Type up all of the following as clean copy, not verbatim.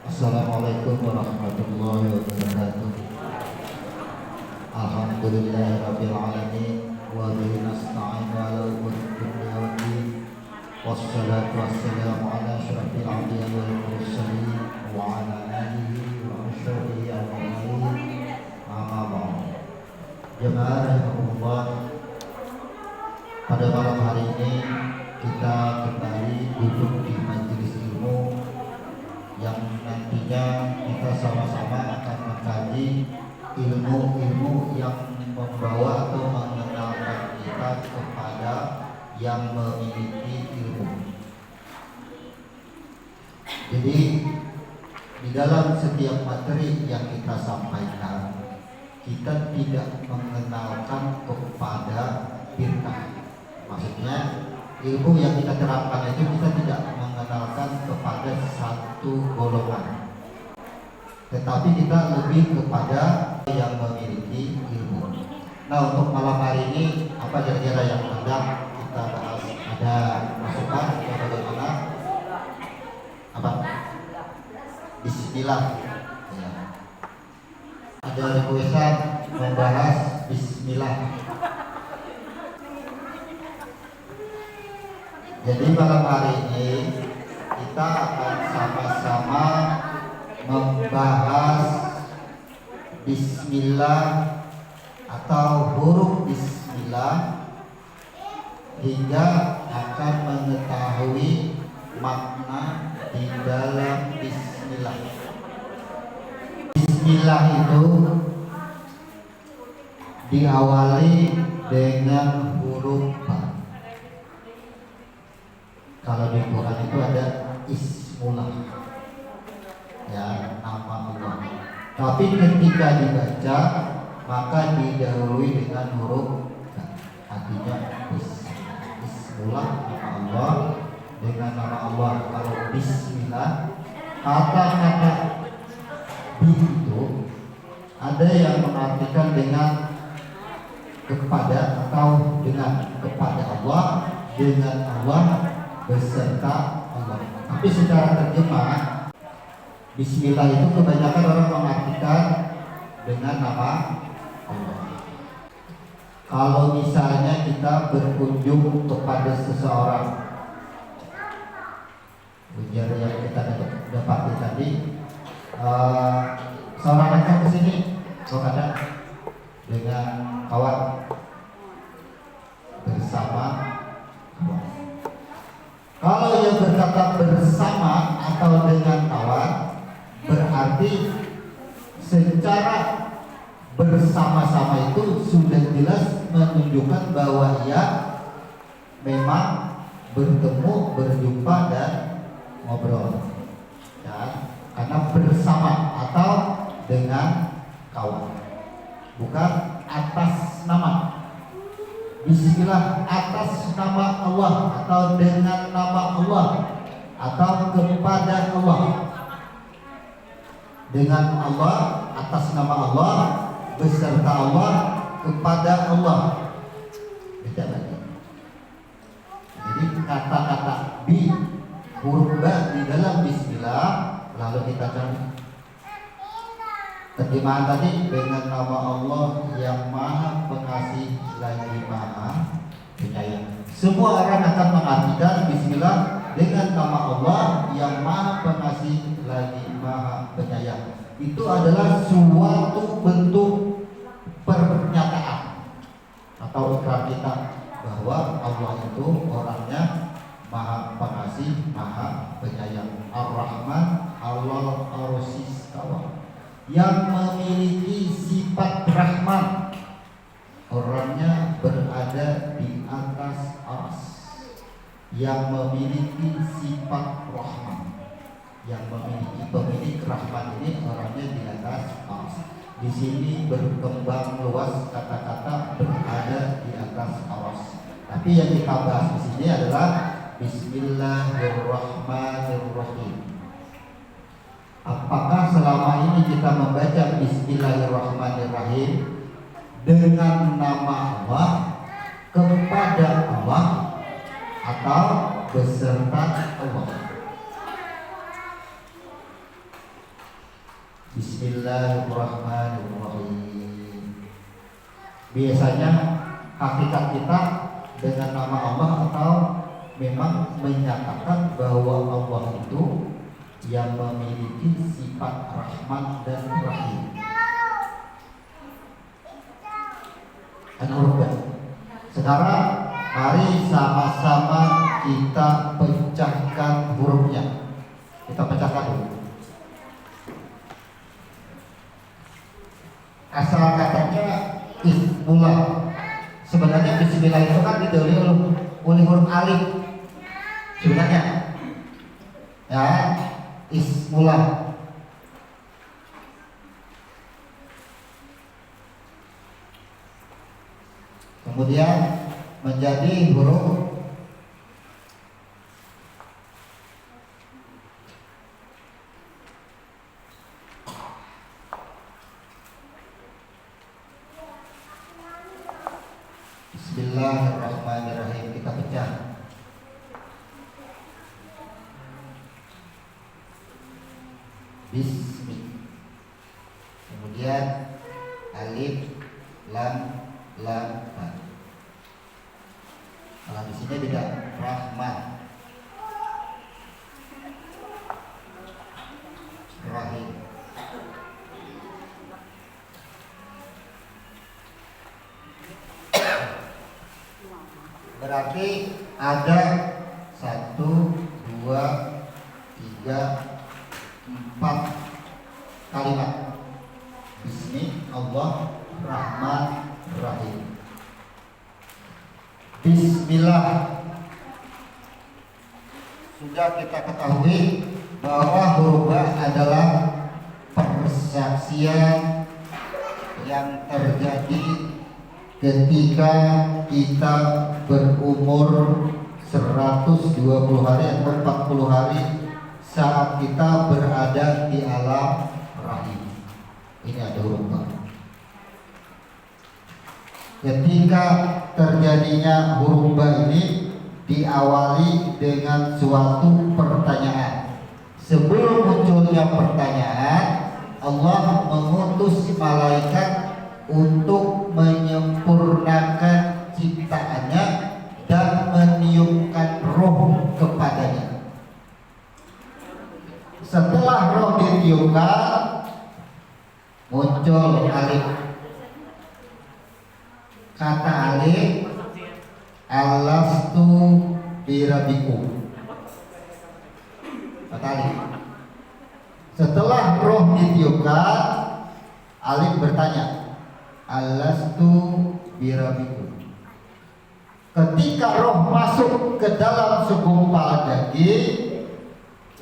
Assalamualaikum warahmatullahi wabarakatuh. Alhamdulillahirabbil alamin wa bihi nasta'in ala umuri dunya waddin. Wassalatu wassalamu ala asyrafil anbiya'i wal mursalin wa ala alihi wa sahbihi ajma'in. Amma ba'd. Jemaah rahimakumullah, pada malam hari ini kita kembali duduk di majelis ilmu yang nantinya kita sama-sama akan mengkaji ilmu-ilmu yang membawa atau mengenalkan kita kepada yang memiliki ilmu. Jadi di dalam setiap materi yang kita sampaikan, kita tidak mengenalkan kepada firqah. Maksudnya ilmu yang kita terapkan itu kita tidak mengenalkan kepada satu golongan, tetapi kita lebih kepada yang memiliki ilmu. Nah, untuk malam hari ini apa kira-kira yang hendak kita bahas? Ada masukan atau bagaimana? Apa? Bismillah. Ya. Ada requestan membahas Bismillah. Jadi malam hari ini kita akan sama-sama membahas Bismillah atau huruf Bismillah hingga akan mengetahui makna di dalam Bismillah. Bismillah itu diawali dengan huruf Ba. Kalau di Quran itu ada Ismullah, ya, nama Allah. Tapi ketika dibaca maka didahului dengan huruf Ba. Artinya Ismullah, nama Allah, dengan nama Allah. Kalau Bismillah, kata-kata Bi itu ada yang mengartikan dengan kepada atau dengan kepada Allah, dengan Allah, beserta Allah. Tapi secara terjemah Bismillah itu kebanyakan orang mengartikan dengan nama Allah. Kalau misalnya kita berkunjung kepada seseorang, ujar yang kita dapati tadi, seorang datang ke sini, kadang dengan kawan, bersama kawan. Kalau yang berkata bersama atau dengan kawan, berarti secara bersama-sama itu sudah jelas menunjukkan bahwa ia memang bertemu, berjumpa dan ngobrol, ya, karena bersama atau dengan kawan, bukan atas nama. Bismillah atas nama Allah atau dengan nama Allah atau kepada Allah. Dengan Allah, atas nama Allah, beserta Allah, kepada Allah. Beda lagi. Jadi kata-kata bi, huruf ba di dalam Bismillah, lalu kita cari terjemahan tadi, dengan nama Allah yang Maha Pengasih lagi Maha Penyayang. Semua orang akan mengartikan Bismillah dengan nama Allah yang Maha Pengasih lagi Maha Penyayang. Itu adalah suatu bentuk pernyataan atau ikrar kita bahwa Allah itu orangnya Maha Pengasih, Maha Penyayang. Ar-Rahman, Allah Ar-Rahim, yang memiliki sifat Rahman, orangnya berada di atas aras. Yang memiliki sifat Rahman, yang memiliki pemilik Rahman ini orangnya di atas aras. Di sini berkembang luas kata-kata berada di atas aras. Tapi yang kita bahas di sini adalah Bismillahirrahmanirrahim. Apakah selama ini kita membaca Bismillahirrahmanirrahim dengan nama Allah, kepada Allah, atau beserta Allah? Bismillahirrahmanirrahim. Biasanya hakikat kita dengan nama Allah atau memang menyatakan bahwa Allah itu yang memiliki sifat rahman dan rahim. Sekarang mari sama-sama kita pecahkan hurufnya. Kita pecahkan dulu. Asal katanya ismullah. Sebenarnya bismillah itu kan didahului oleh huruf alif. Sebenarnya ya, ismullah. Kemudian menjadi huruf Bismillahirrahmanirrahim. Kita pecah. Bismi. Kemudian alif, lam, lam, ha. Kalau di sini beda, rahman, rahim. Berarti ada 1, 2, 3, 4 kalimat. Bismi Allah Rahman Rahim. Bismillah. Sudah kita ketahui bahwa huruf ba adalah persaksian yang terjadi ketika kita berumur 120 hari atau 40 hari saat kita berada di alam rahim. Ini ada huruf ba. Ketika terjadinya huruf ba ini diawali dengan suatu pertanyaan. Sebelum munculnya pertanyaan, Allah mengutus malaikat untuk menyempurnakan ciptaannya dan meniupkan roh kepadanya. Setelah roh ditiupkan, muncul alif. Kata alif, alastu birabikum. Kata alif. Setelah roh ditiupkan, alif bertanya, alastu birabikum. Ketika roh masuk ke dalam segumpal daging,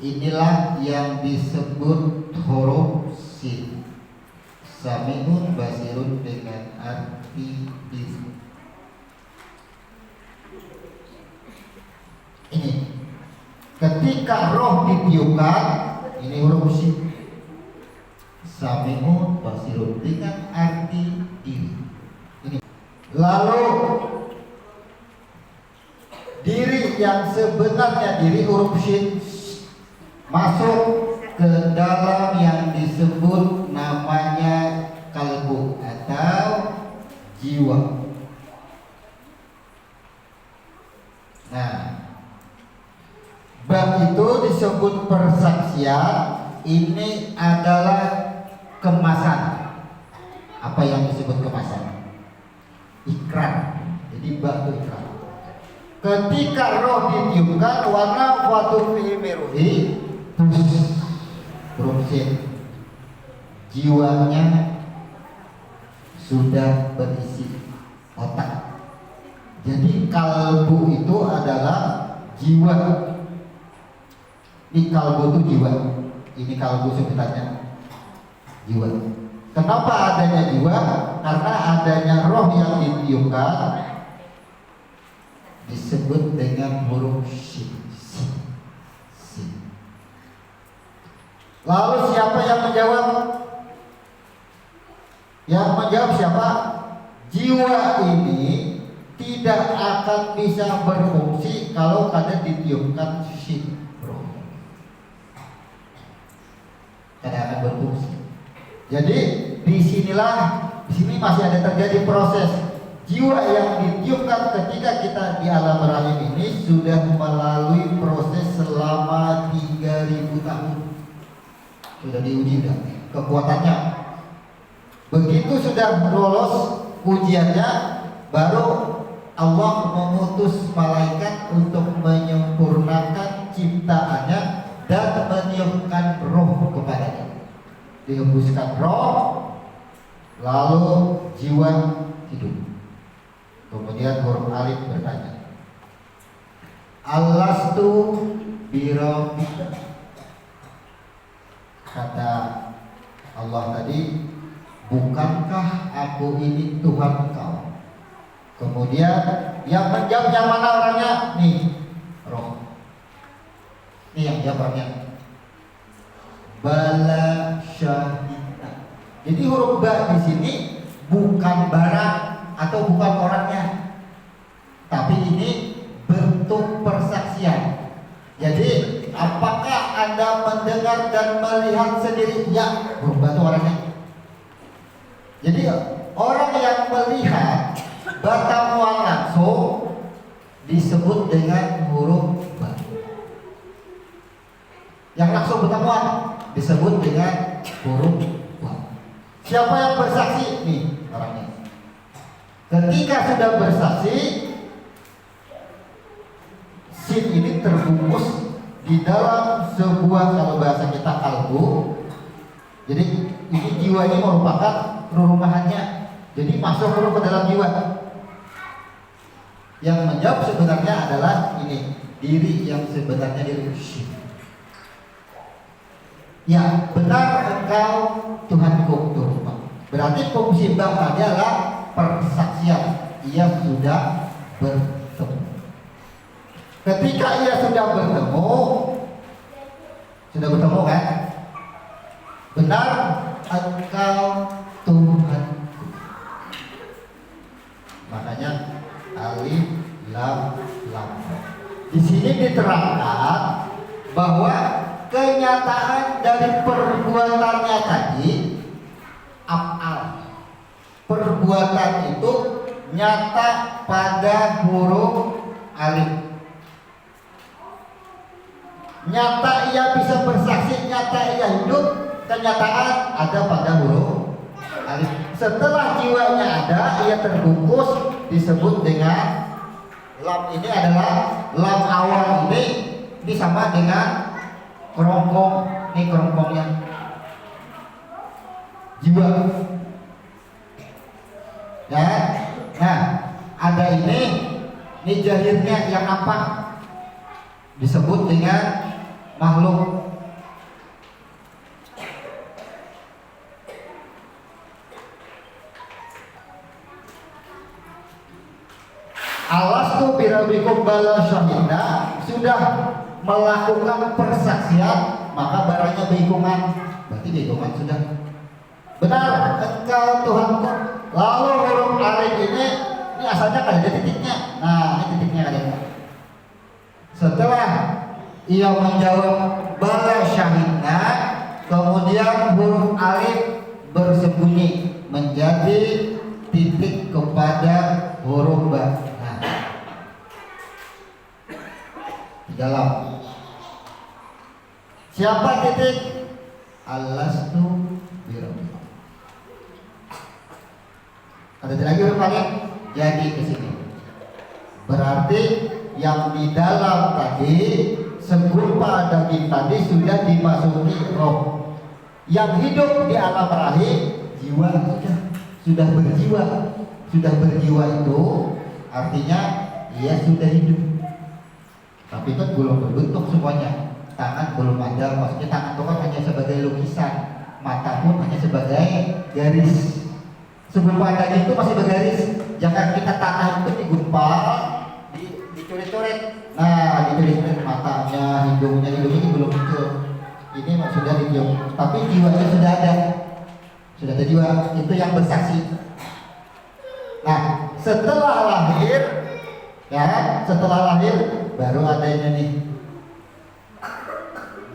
inilah yang disebut huruf sin. Sami'un basirun dengan arti bis. Ini ketika roh ditiupkan, ini huruf sin. Sami'un basirun dengan arti diri. Ini. Lalu diri yang sebenarnya diri huruf sin masuk ke dalam yang disebut namanya kalbu atau jiwa. Nah, bab itu disebut persaksian. Ini adalah kemasan. Apa yang disebut kemasan? Ikrar. Jadi bab itu ikrar. Ketika roh ditiupkan, warna watur fi meruhi berumsin, jiwanya sudah berisi otak. Jadi kalbu itu adalah jiwa. Ini kalbu itu jiwa. Ini kalbu sebenarnya jiwa. Kenapa adanya jiwa? Karena adanya roh yang ditiupkan disebut dengan huruf shin. Lalu siapa yang menjawab? Yang menjawab siapa? Jiwa ini tidak akan bisa berfungsi kalau kada ditiupkan shin, roh. Kada akan berfungsi. Jadi di sini masih ada terjadi proses jiwa yang ditiupkan ketika kita di alam rahim ini sudah melalui proses selama 3000 tahun. Sudah diuji kekuatannya. Begitu sudah lolos ujiannya, baru Allah mengutus malaikat untuk menyempurnakan ciptaannya dan meniupkan roh kepadanya. Dihembuskan roh, lalu jiwa hidup. Kemudian huruf alif bertanya, Alastu birabbika. Kata Allah tadi, bukankah aku ini Tuhan engkau? Kemudian yang menjawab yang mana orangnya? Nih, roh. Ini yang jawab orangnya. Bala syahidna. Jadi huruf ba di sini bukan barang atau bukan orangnya, tapi ini bentuk persaksian. Jadi apakah Anda mendengar dan melihat sendiri? Ya, huruf ba itu orangnya. Jadi orang yang melihat bertemuan langsung disebut dengan huruf ba. Yang langsung bertemuan disebut dengan huruf ba. Siapa yang bersaksi? Nih orangnya. Ketika sudah bersaksi, sin ini terbungkus di dalam sebuah, kalau bahasa kita, kalbu. Jadi ini jiwa ini merupakan rumahannya. Jadi masuk ke dalam jiwa. Yang menjawab sebenarnya adalah ini, diri yang sebenarnya diri. Ya, benar engkau Tuhanku. Berarti fungsi bab tadi adalah persaksian. Ia sudah bertemu. Ketika ia sudah bertemu kan? Benar engkau Tuhanku. Makanya alif lam lam. Di sini diterangkan bahwa kenyataan dari perbuatannya tadi af'al. Perbuatan itu nyata pada huruf alif. Nyata ia bisa bersaksi, nyata ia hidup, kenyataan ada pada huruf alif. Setelah jiwanya ada, ia terbungkus, disebut dengan lam. Ini adalah lam awal ini sama dengan kerongkong. Ini kerongkongnya jiwa. Ya, nah ada ini jahirnya yang apa? Disebut dengan makhluk. Alastu birabbikum bala syahidna, sudah melakukan persaksian, maka barangnya beikungan. Berarti beikungan sudah benar engkau Tuhanku. Lalu huruf alif ini asalnya kan ada titiknya. Nah, ini titiknya ada. Setelah ia menjawab bala syahidna, kemudian huruf alif bersembunyi menjadi titik kepada huruf ba. Nah, di dalam siapa titik? Alastu birabbikum. Ada lagi huruf alif jadi ke sini. Berarti yang di dalam tadi segumpal daging tadi sudah dimasuki roh. Yang hidup di alam rahim jiwa sudah berjiwa. Sudah berjiwa itu artinya ia sudah hidup. Tapi kan belum berbentuk semuanya. Tangan belum ada, maksudnya tangan itu kan hanya sebagai lukisan, mata pun hanya sebagai garis. Segumpal daging itu masih bergaris. Jangan kita tanah itu digumpal, dicoret-coret. Nah, dicoret-coret matanya, hidungnya ini belum muncul. Ini sudah ditiup. Tapi jiwanya sudah ada. Sudah ada jiwa, itu yang bersaksi. Nah, setelah lahir, baru adanya nih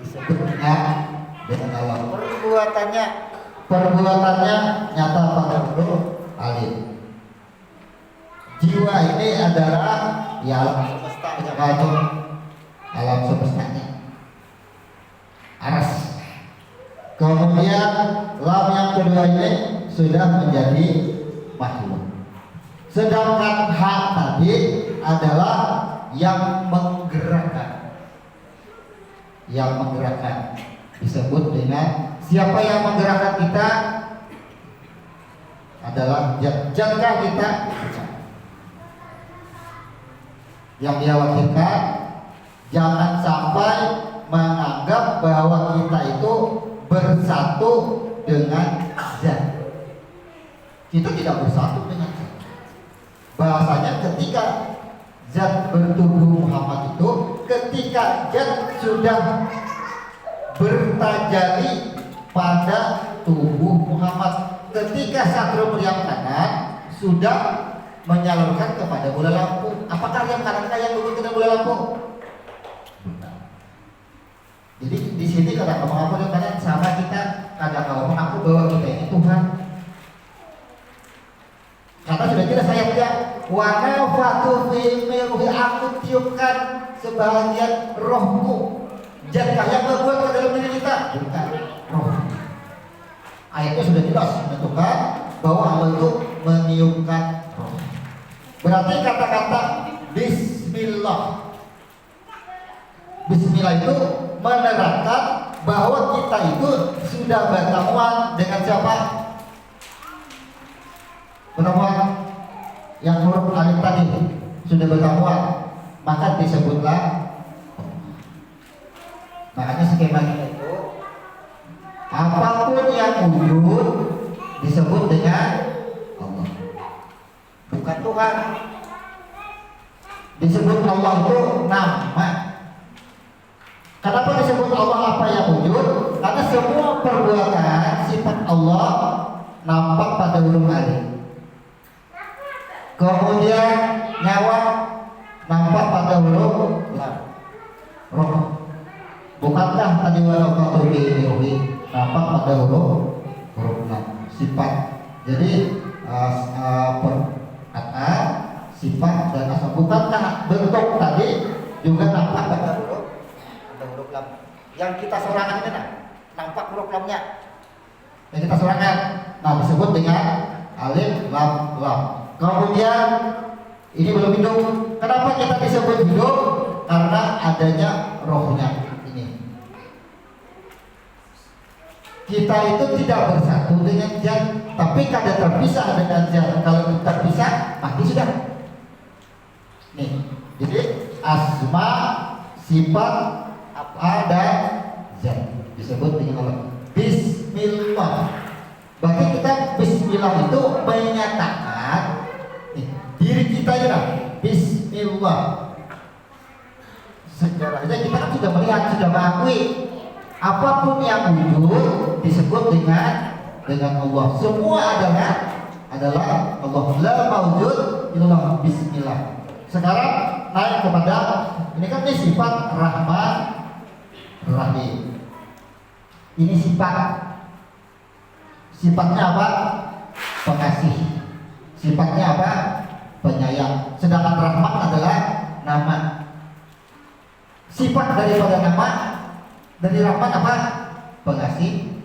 disebutnya dengan Allah. Perbuatannya perbuatannya nyata pada huruf alif. Jiwa ini adalah ya alam semesta, atau alam semestanya, aras. Kemudian lam yang kedua ini sudah menjadi makhluk. Sedangkan hak tadi adalah yang menggerakkan. Yang menggerakkan disebut dengan siapa yang menggerakkan kita adalah jatkah kita yang dikhawatirkan jangan sampai menganggap bahwa kita itu bersatu dengan zat. Kita tidak bersatu dengan zat. Bahasanya ketika zat bertubuh Muhammad itu, ketika zat sudah bertajalli pada tubuh Muhammad, ketika Satrio Meriam kanan sudah menyalurkan kepada bola lampu. Apakah yang kanan yang dulu ke bola lampu? Jadi di sini kadang ngomong apa yang kanan sama kita, kadang ngomong aku bahwa kita ini Tuhan. Karena sudah jelas ayatnya, wa nafatu fi ruhi, aku tiupkan sebahagian rohku. Jatkah yang berbuat ke dalam diri kita? Bukan, roh. Ayatnya sudah jelas menentukan bahwa Allah itu meniupkan roh. Berarti kata-kata Bismillah, Bismillah itu menerangkan bahwa kita itu sudah bertemuan dengan siapa? Pertemuan yang huruf alif tadi sudah bertemuan, maka disebutlah. Makanya skema kita itu apapun yang wujud disebut dengan Allah, bukan Tuhan. Disebut Allah itu nama. Kenapa disebut Allah apa yang wujud? Karena semua perbuatan sifat Allah nampak pada huruf alif. Kemudian nyawa nampak pada huruf lam. Roh. Bukankah tadi walau kau nampak pada huruf lam sifat. Jadi kata sifat dan asal. Bukankah bentuk tadi juga nampak pada huruf lam? Yang kita sorangan ini nampak huruf lamnya. Yang kita sorangan, disebut dengan alif lam lam. Kemudian ini belum hidup. Kenapa kita disebut hidup? Karena adanya rohnya ini. Kita itu tidak bersatu dengan zat, tapi kadang terpisah dengan zat. Kalau terpisah, mati sudah. Nih, jadi asma, sifat, apa dan zat disebut dengan Allah. Bismillah. Berarti kita Bismillah itu menyatakan diri kita ya, Bismillah. Sejarahnya kita kan sudah melihat, sudah mengakui apapun yang wujud disebut dengan Allah. Semua adalah Allah. La mawjud illallah. Bismillah. Sekarang naik kepada ini kan ini sifat Rahman Rahim. Ini sifatnya apa? Pengasih. Sifatnya apa? Penyayang. Sedangkan Rahman adalah nama. Sifat daripada nama dari Rahman apa? Pengasih,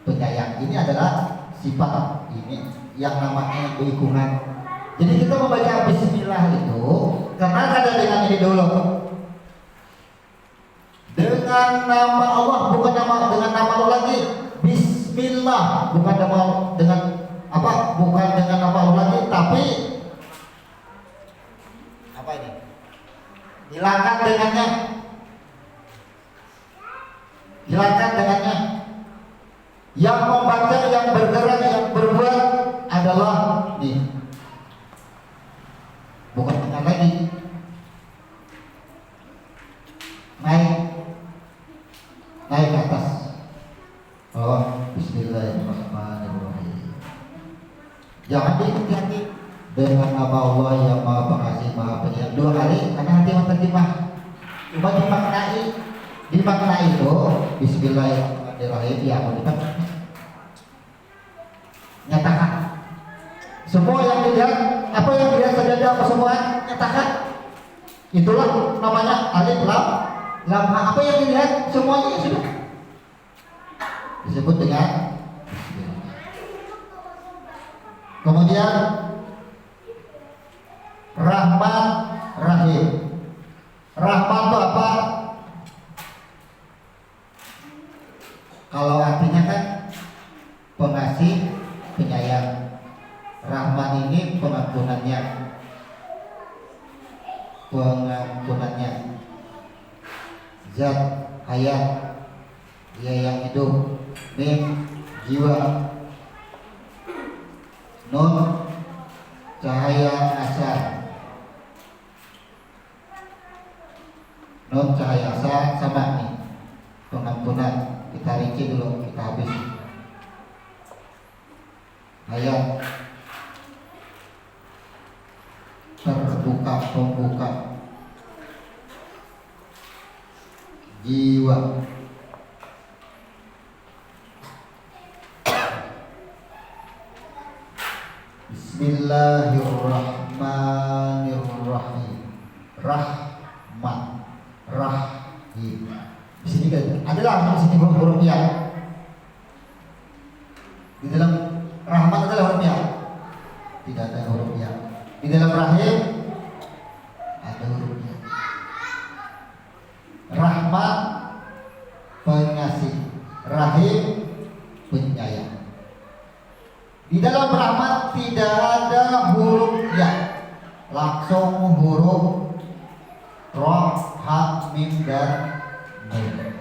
penyayang. Ini adalah sifat ini yang namanya keikunan. Jadi kita membaca Bismillah itu karena ada dengan ini dulu. Dengan nama Allah, bukan dengan nama Allah lagi. Bismillah, bukan nama dengan apa? Bukan dengan nama Allah lagi, tapi apa ini? Hilangkan dengannya. Hilangkan dengannya. Yang membaca, yang bergerak, yang berbuat adalah nih. Bukan dengan lagi. Naik ke atas. Oh, Bismillahirrahmanirrahim. Jangan diikuti dengan nama Allah yang Maha Pengasih, Maha Penyayang. 2 kali karena hati menerjemah. Cuma dimaknai itu Bismillahirrahmanirrahim. Ya, nyatakan. Semua yang dilihat, apa yang dilihat saja apa semua nyatakan. Itulah namanya alif lam lam ha. Apa yang dilihat semuanya sudah disebut dengan. Kemudian Rahman Rahim. Rahman itu apa? Kalau artinya kan pengasih, penyayang. Rahman ini pengampunannya. Pengampunannya. Zat hayat, dia yang hidup. Mim jiwa. Nun cahaya asal. Nun cahaya asal sama nih pengampunan. Kita rinci dulu, kita habis. Hayat terbuka, pembuka. Jiwa Bismillahirrahmanirrahim. Rahman Rahim. Di sini kan adalah di sini huruf ya. Di dalam Rahman adalah huruf ya. Tidak ada huruf ya. Di dalam Rahim ada huruf ya. Rahman pengasih, Rahim penyayang. Di dalam Rahman tidak ada huruf ya, langsung huruf Ra, Ha, Mim dan Nun.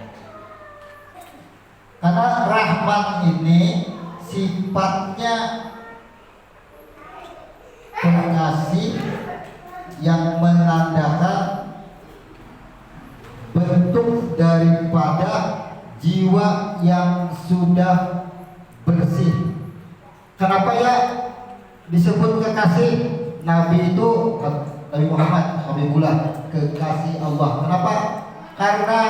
Karena Rahman ini sifatnya pengasih yang menandakan bentuk daripada jiwa yang sudah bersih. Kenapa ya disebut kekasih? Nabi itu Nabi Muhammad, Habibullah, kekasih Allah. Kenapa? Karena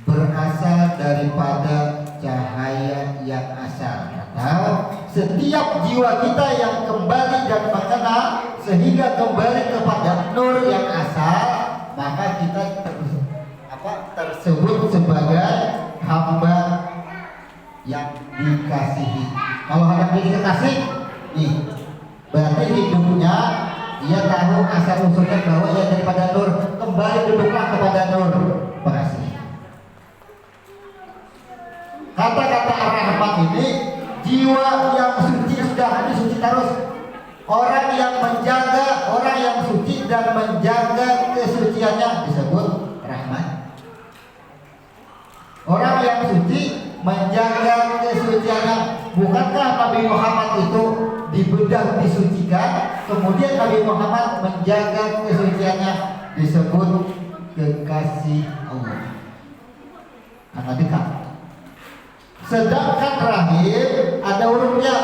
berasal daripada cahaya yang asal, atau setiap jiwa kita yang kembali dan mengenal sehingga kembali kepada nur yang asal, maka kita tersebut sebagai hamba yang dikasihi. Kalau hamba yang dikasih, nih berarti hidupnya dia tahu asal usulnya bahwa ia daripada nur, kembali duduklah kepada nur. Makasih. Kata-kata Ar-Rahman ini jiwa yang suci sudah suci terus. Orang yang menjaga, orang yang suci dan menjaga kesuciannya disebut Rahman. Orang yang suci menjaga kesuciannya. Bukankah Nabi Muhammad itu dibedah disucikan, kemudian Nabi Muhammad menjaga kesuciannya, disebut kekasih Allah. Karena dekat. Sedangkan Rahim ada hurufnya.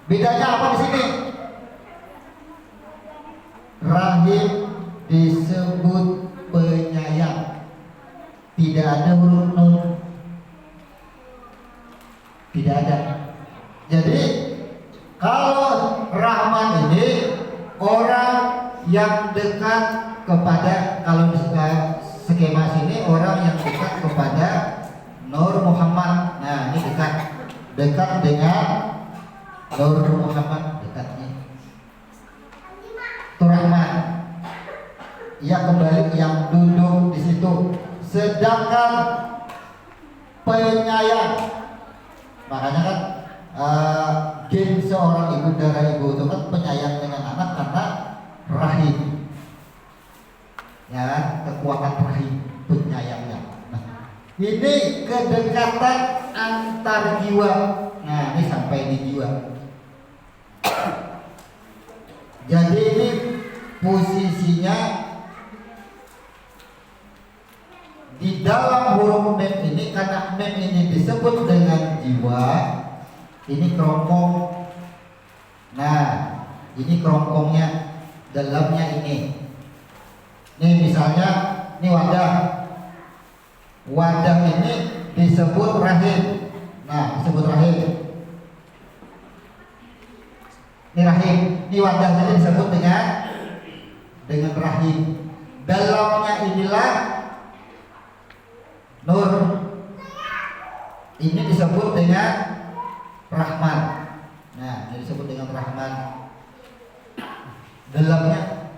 Bedanya apa di sini? Rahim disebut penyayang. Tidak ada huruf nun. Tidak ada. Jadi kalau Rahman ini orang yang dekat kepada, kalau di skema sini orang yang dekat kepada Nur Muhammad. Nah, ini dekat dengan Nur Muhammad, dekatnya. Itu Rahman. Ia kembali yang duduk di situ. Sedangkan penyayang, makanya kan gen seorang ibu, darah ibu itu kan penyayang dengan anak karena rahim, ya, kekuatan rahim, penyayangnya. Nah, ini kedekatan antar jiwa. Nah, ini sampai di jiwa. Jadi ini posisinya di dalam huruf mem ini, karena mem ini disebut dengan jiwa. Ini kerongkong. Nah, ini kerongkongnya, dalamnya ini. Nih misalnya, ini wadah. Wadah ini disebut rahim. Nah, disebut rahim. Ini rahim, ini wadah jadi disebut dengan rahim. Dalamnya inilah nur. Ini disebut dengan Rahman. Nah, ini disebut dengan Rahman. Dalamnya.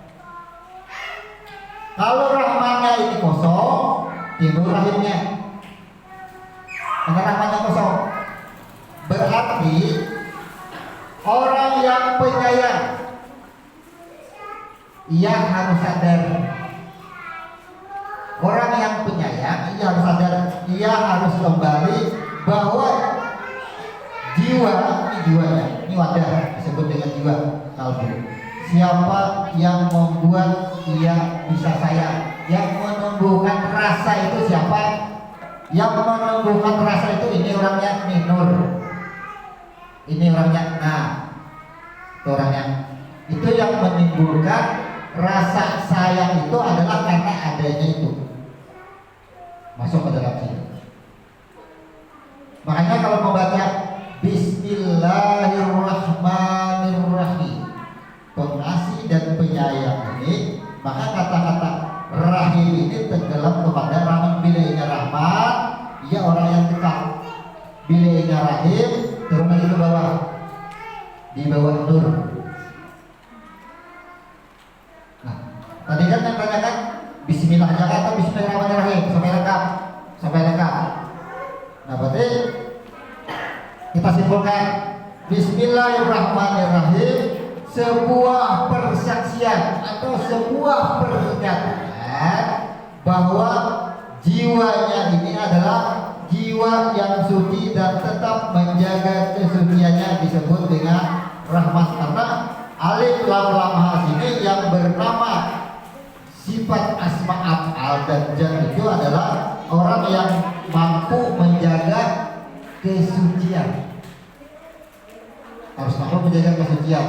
Kalau Rahmannya ini kosong, timbul rahimnya. Karena Rahmannya kosong, berarti orang yang penyayang, ia harus sadar. Orang yang penyayang, ia harus sadar, ia harus kembali bahwa jiwa, ini jiwanya, ini wadah disebut dengan jiwa kalbu. Siapa yang membuat ia bisa sayang, yang menumbuhkan rasa itu siapa? Yang menumbuhkan rasa itu ini orangnya, ini nur. Ini orangnya, nah, itu orangnya. Itu yang menimbulkan rasa sayang itu adalah karena adanya itu masuk ke dalam sini. Makanya kalau membaca Bismillahirrahmanirrahim, pengasih dan penyayang ini, maka kata-kata rahim ini tenggelam kepada rahman. Bilainya rahman, ia orang yang dekat. Bilainya rahim, turun lagi ke bawah, di bawah nur. Nah, tadi kan yang tanyakan Bismillah aja atau Bismillahirrahmanirrahim sampai lengkap. Nah, berarti kita simpulkan Bismillahirrahmanirrahim sebuah persaksian atau sebuah pernyataan bahwa jiwanya ini adalah jiwa yang suci dan tetap menjaga kesuciannya, disebut dengan rahmat. Karena alif lam lam ha ini yang bernama sifat asma af'al dan jan itu adalah orang yang mampu menjaga kesucian. Harus mampu menjaga kesucian.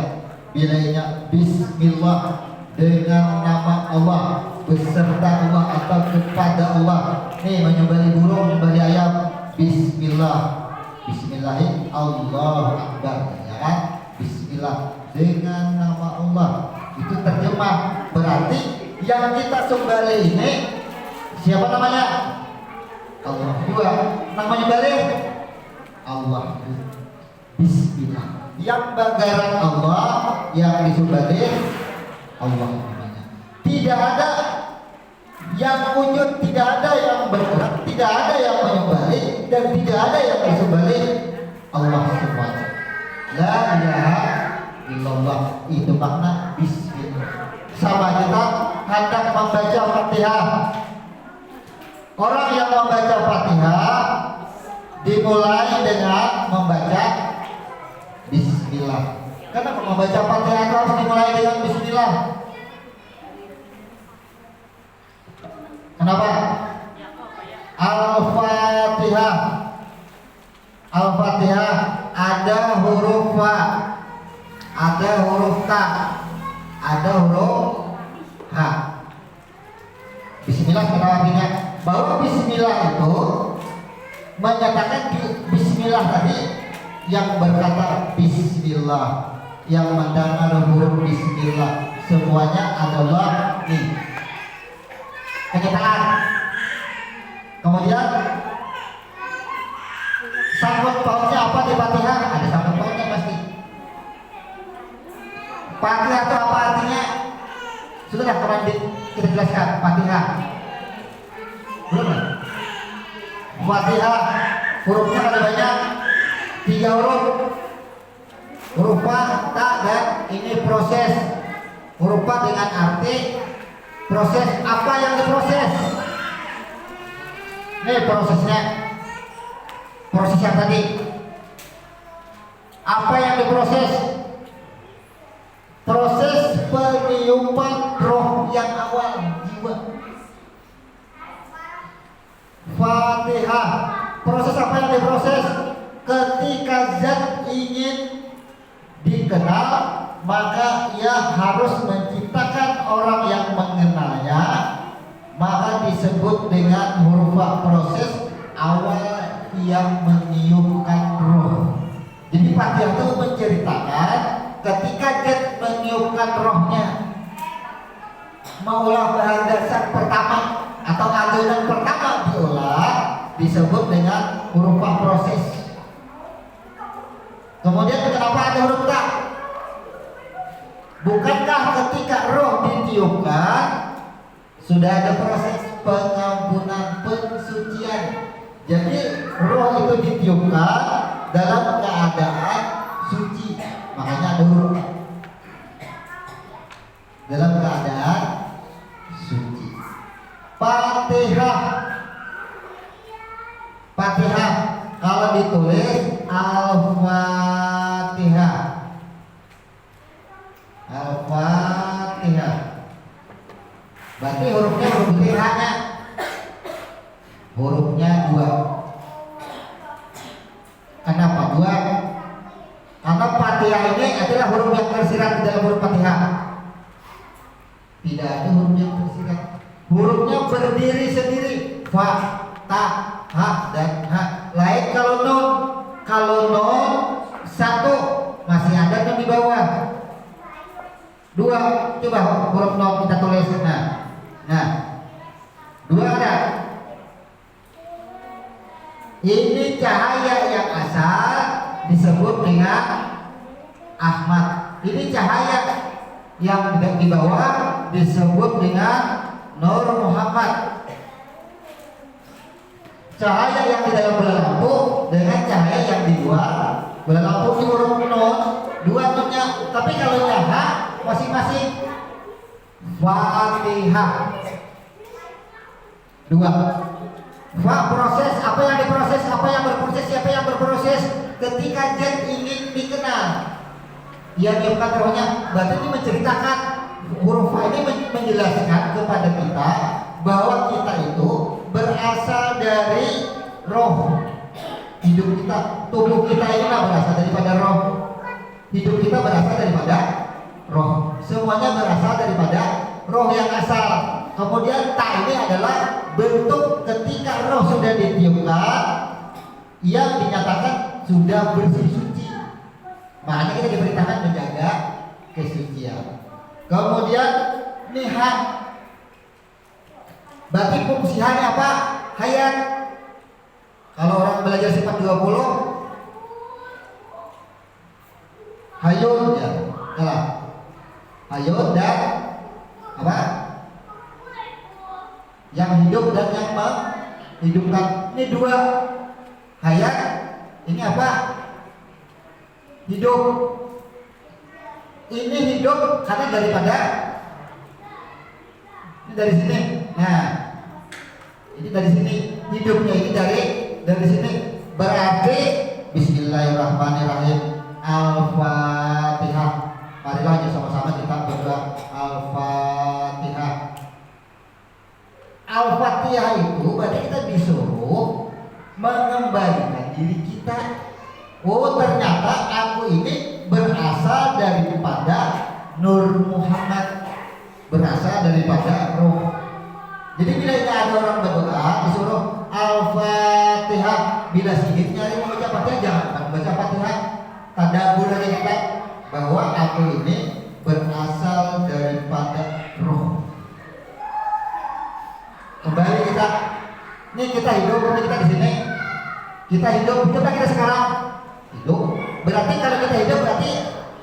Bilainya Bismillah, dengan nama Allah, beserta Allah atau kepada Allah. Nih, menyembelih burung, menyembelih ayam, Bismillah. Bismillahirrahmanirrahim, Allahu Akbar, ya kan? Bismillah, dengan nama Allah. Itu terjemah, berarti yang kita sembelih ini siapa namanya? Allah. Dua, namanya balik Allah. Bismillah. Yang banggaran Allah, yang disembelih Allah namanya. Tidak ada yang wujud, tidak ada yang bergerak, tidak ada yang menyembelih, dan tidak ada yang disembelih, Allah semuanya. La ilaha illallah, itu makna Bismillah. Sama kita hendak membaca Fatihah. Orang yang membaca Fatihah dimulai dengan membaca Bismillah. Kenapa membaca Fatihah harus dimulai dengan Bismillah? Kenapa? Al-Fatihah. Al-Fatihah ada huruf Fa, ada huruf Ta, ada huruf H. Bismillah kenapa artinya? Bahwa Bismillah itu menyatakan Bismillah tadi yang berkata Bismillah, yang mendengar huruf Bismillah, semuanya adalah nih kenyataan. Kemudian sangkut pautnya apa di Fatihah? Ada sangkut pautnya pasti. Fatihah itu apa artinya? Sudah kemarin kita jelaskan Fatihah. Belum? Fatihah hurufnya ada banyak, 3 huruf. Huruf Fa, Ta, dan ini proses. Huruf Fa dengan arti proses. Apa yang diproses? Ini prosesnya. Proses yang tadi. Apa yang diproses? Proses peniupan roh yang awal, jiwa. Fatihah. Proses apa yang diproses? Ketika zat ingin dikenal, maka ia harus menciptakan orang yang mengenalnya, maka disebut dengan huruf Fa. Proses awal yang meniupkan Fatihah itu menceritakan ketika jin meniupkan rohnya, maulah bahan dasar pertama atau adonan pertama diolah disebut dengan huruf Fa proses. Kemudian kenapa ada huruf Ta? Bukankah ketika roh ditiupkan sudah ada proses pengampunan, pensucian? Jadi roh itu ditiupkan dalam keadaan suci, makanya ada huruf dalam keadaan suci. Fatihah, Fatihah kalau ditulis Al-Fatihah, Al-Fatihah, berarti hurufnya huruf Fatihahnya, hurufnya 2. Kenapa 2? Karena Fatihah ini adalah huruf yang tersirat di dalam huruf Fatihah. Tidak ada huruf yang tersirat. Hurufnya berdiri sendiri. Fa, ta, ha, dan ha. Lain kalau nun. Kalau nun 1 masih ada nun di bawah. 2, coba huruf nun kita tulis. Nah 2 ada. Ini cahaya yang asal disebut dengan Ahmad. Ini cahaya yang di bawah disebut dengan Nur Muhammad. Cahaya yang di dalam bola lampu dengan cahaya yang di luar bola lampu. Ini huruf Nun, 2 nunnya. Tapi kalau yang H masing-masing Fatihah 2. Fa proses, apa yang diproses, apa yang berproses, siapa yang berproses. Ketika jin ingin dikenal, ia diamkan rohnya. Berarti ini menceritakan, huruf Fa ini menjelaskan kepada kita bahwa kita itu berasal dari roh. Hidup kita, tubuh kita ini berasal daripada roh. Hidup kita berasal daripada roh. Semuanya berasal daripada roh yang asal. Kemudian ta ini adalah bentuk ketika roh sudah ditiupkan yang dinyatakan sudah bersih suci. Makanya kita diperintahkan menjaga kesucian. Kemudian nihat, berarti fungsinya apa? Hayat. Kalau orang belajar sifat 20, hayun ya, salah. Hayun dan apa? Yang hidup dan yang menghidupkan. Ini 2. Hayat, ini apa? Hidup. Ini hidup karena daripada ini dari sini. Nah, ini dari sini. Hidupnya ini dari sini. Berarti Bismillahirrahmanirrahim. Al-Fatihah. Marilah ya sama-sama kita berdoa Al-Fatihah. Al-Fatihah itu berarti kita disuruh mengembalikan diri kita. Oh, ternyata aku ini berasal daripada Nur Muhammad, berasal daripada roh. Jadi bila ada orang berdoa disuruh Al-Fatihah, bila sedikit nyari membaca Fatihah jangan baca Fatihah. Tadabbur aja kita bahwa aku ini berasal daripada roh. Kembali kita, ini kita hidup, ini kita di sini, kita hidup, coba kita sekarang hidup. Berarti kalau kita hidup berarti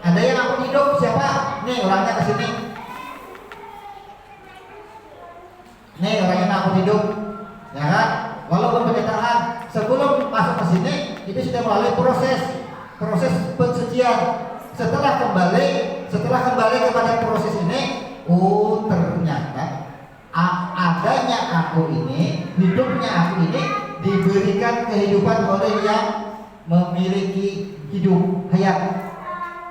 ada yang aku hidup. Siapa? Nih orangnya ke sini. Nih orangnya aku hidup, ya kan? Walaupun pencitraan sebelum masuk ke sini itu sudah melalui proses pensucian. Setelah kembali kepada proses ini, oh ternyata adanya aku ini, hidupnya aku ini diberikan kehidupan oleh yang memiliki hidup, hayat.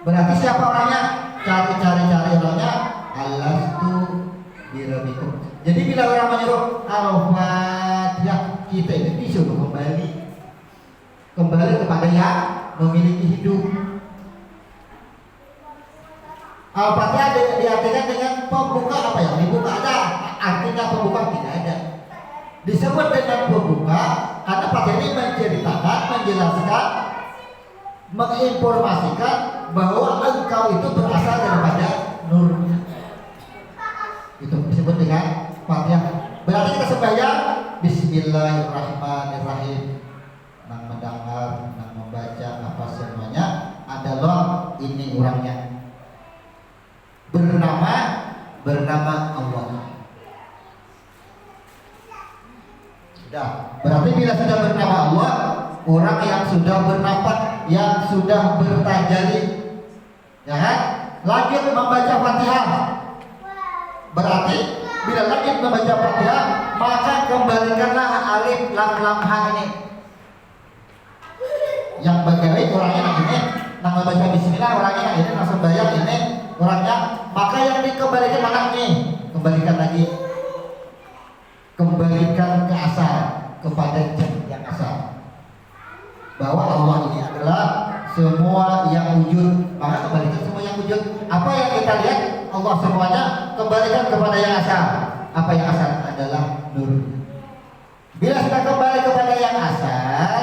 Berarti siapa orangnya? Cari orangnya. Alastu birabbikum. Jadi bila orang menyuruh Al-Fatihah, kita ini disuruh kembali kepada yang memiliki hidup. Al-Fatihah diartikan dengan pembuka. Apa yang dibuka? Ada artinya pembuka? Tidak ada. Disebut dengan pembuka karena Fatihah ini menceritakan, menjelaskan menginformasikan bahwa engkau itu berasal daripada nurnya. Itu disebut dengan Fatihah. Berarti kita sembahyang Bismillahirrahmanirrahim. Nang mendengar, nang membaca apa semuanya adalah ini orangnya. Bernama Allah. Sudah. Berarti bila sudah bernama Allah, orang yang sudah bernafas, yang sudah bertajali, ya kan? Lanjut membaca Fatihah. Berarti bila lanjut membaca Fatihah, maka kembalikanlah alif lam lam ha ini. Yang bagaimana orangnya yang ini, nang membaca Bismillah orangnya yang ini, nang sembahyang ini orangnya, maka yang dikembalikan mana nih? Kembalikan lagi. Kembalikan ke asal, kepada yang asal. Bahwa Allah ini adalah semua yang wujud, maka kembalikan semua yang wujud. Apa yang kita lihat Allah semuanya, kembalikan kepada yang asal. Apa yang asal adalah nur. Bila sudah kembali kepada yang asal,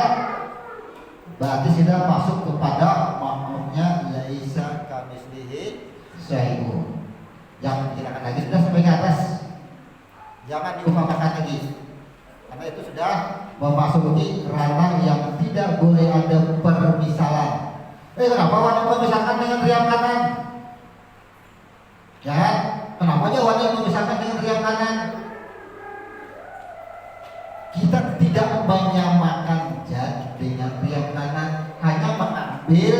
berarti sudah masuk kepada makmumnya laisa kamitslihi syai'un. Yang dikirakan lagi sudah sampai ke atas. Jangan diumpamakan lagi. Karena itu sudah memasuki ranah yang tidak boleh ada permisalan. Kenapa wanita memisahkan dengan riam kanan? Ya, kenapa aja wanita memisahkan dengan riam kanan? Kita tidak menyamakan jad dengan riam kanan, hanya mengambil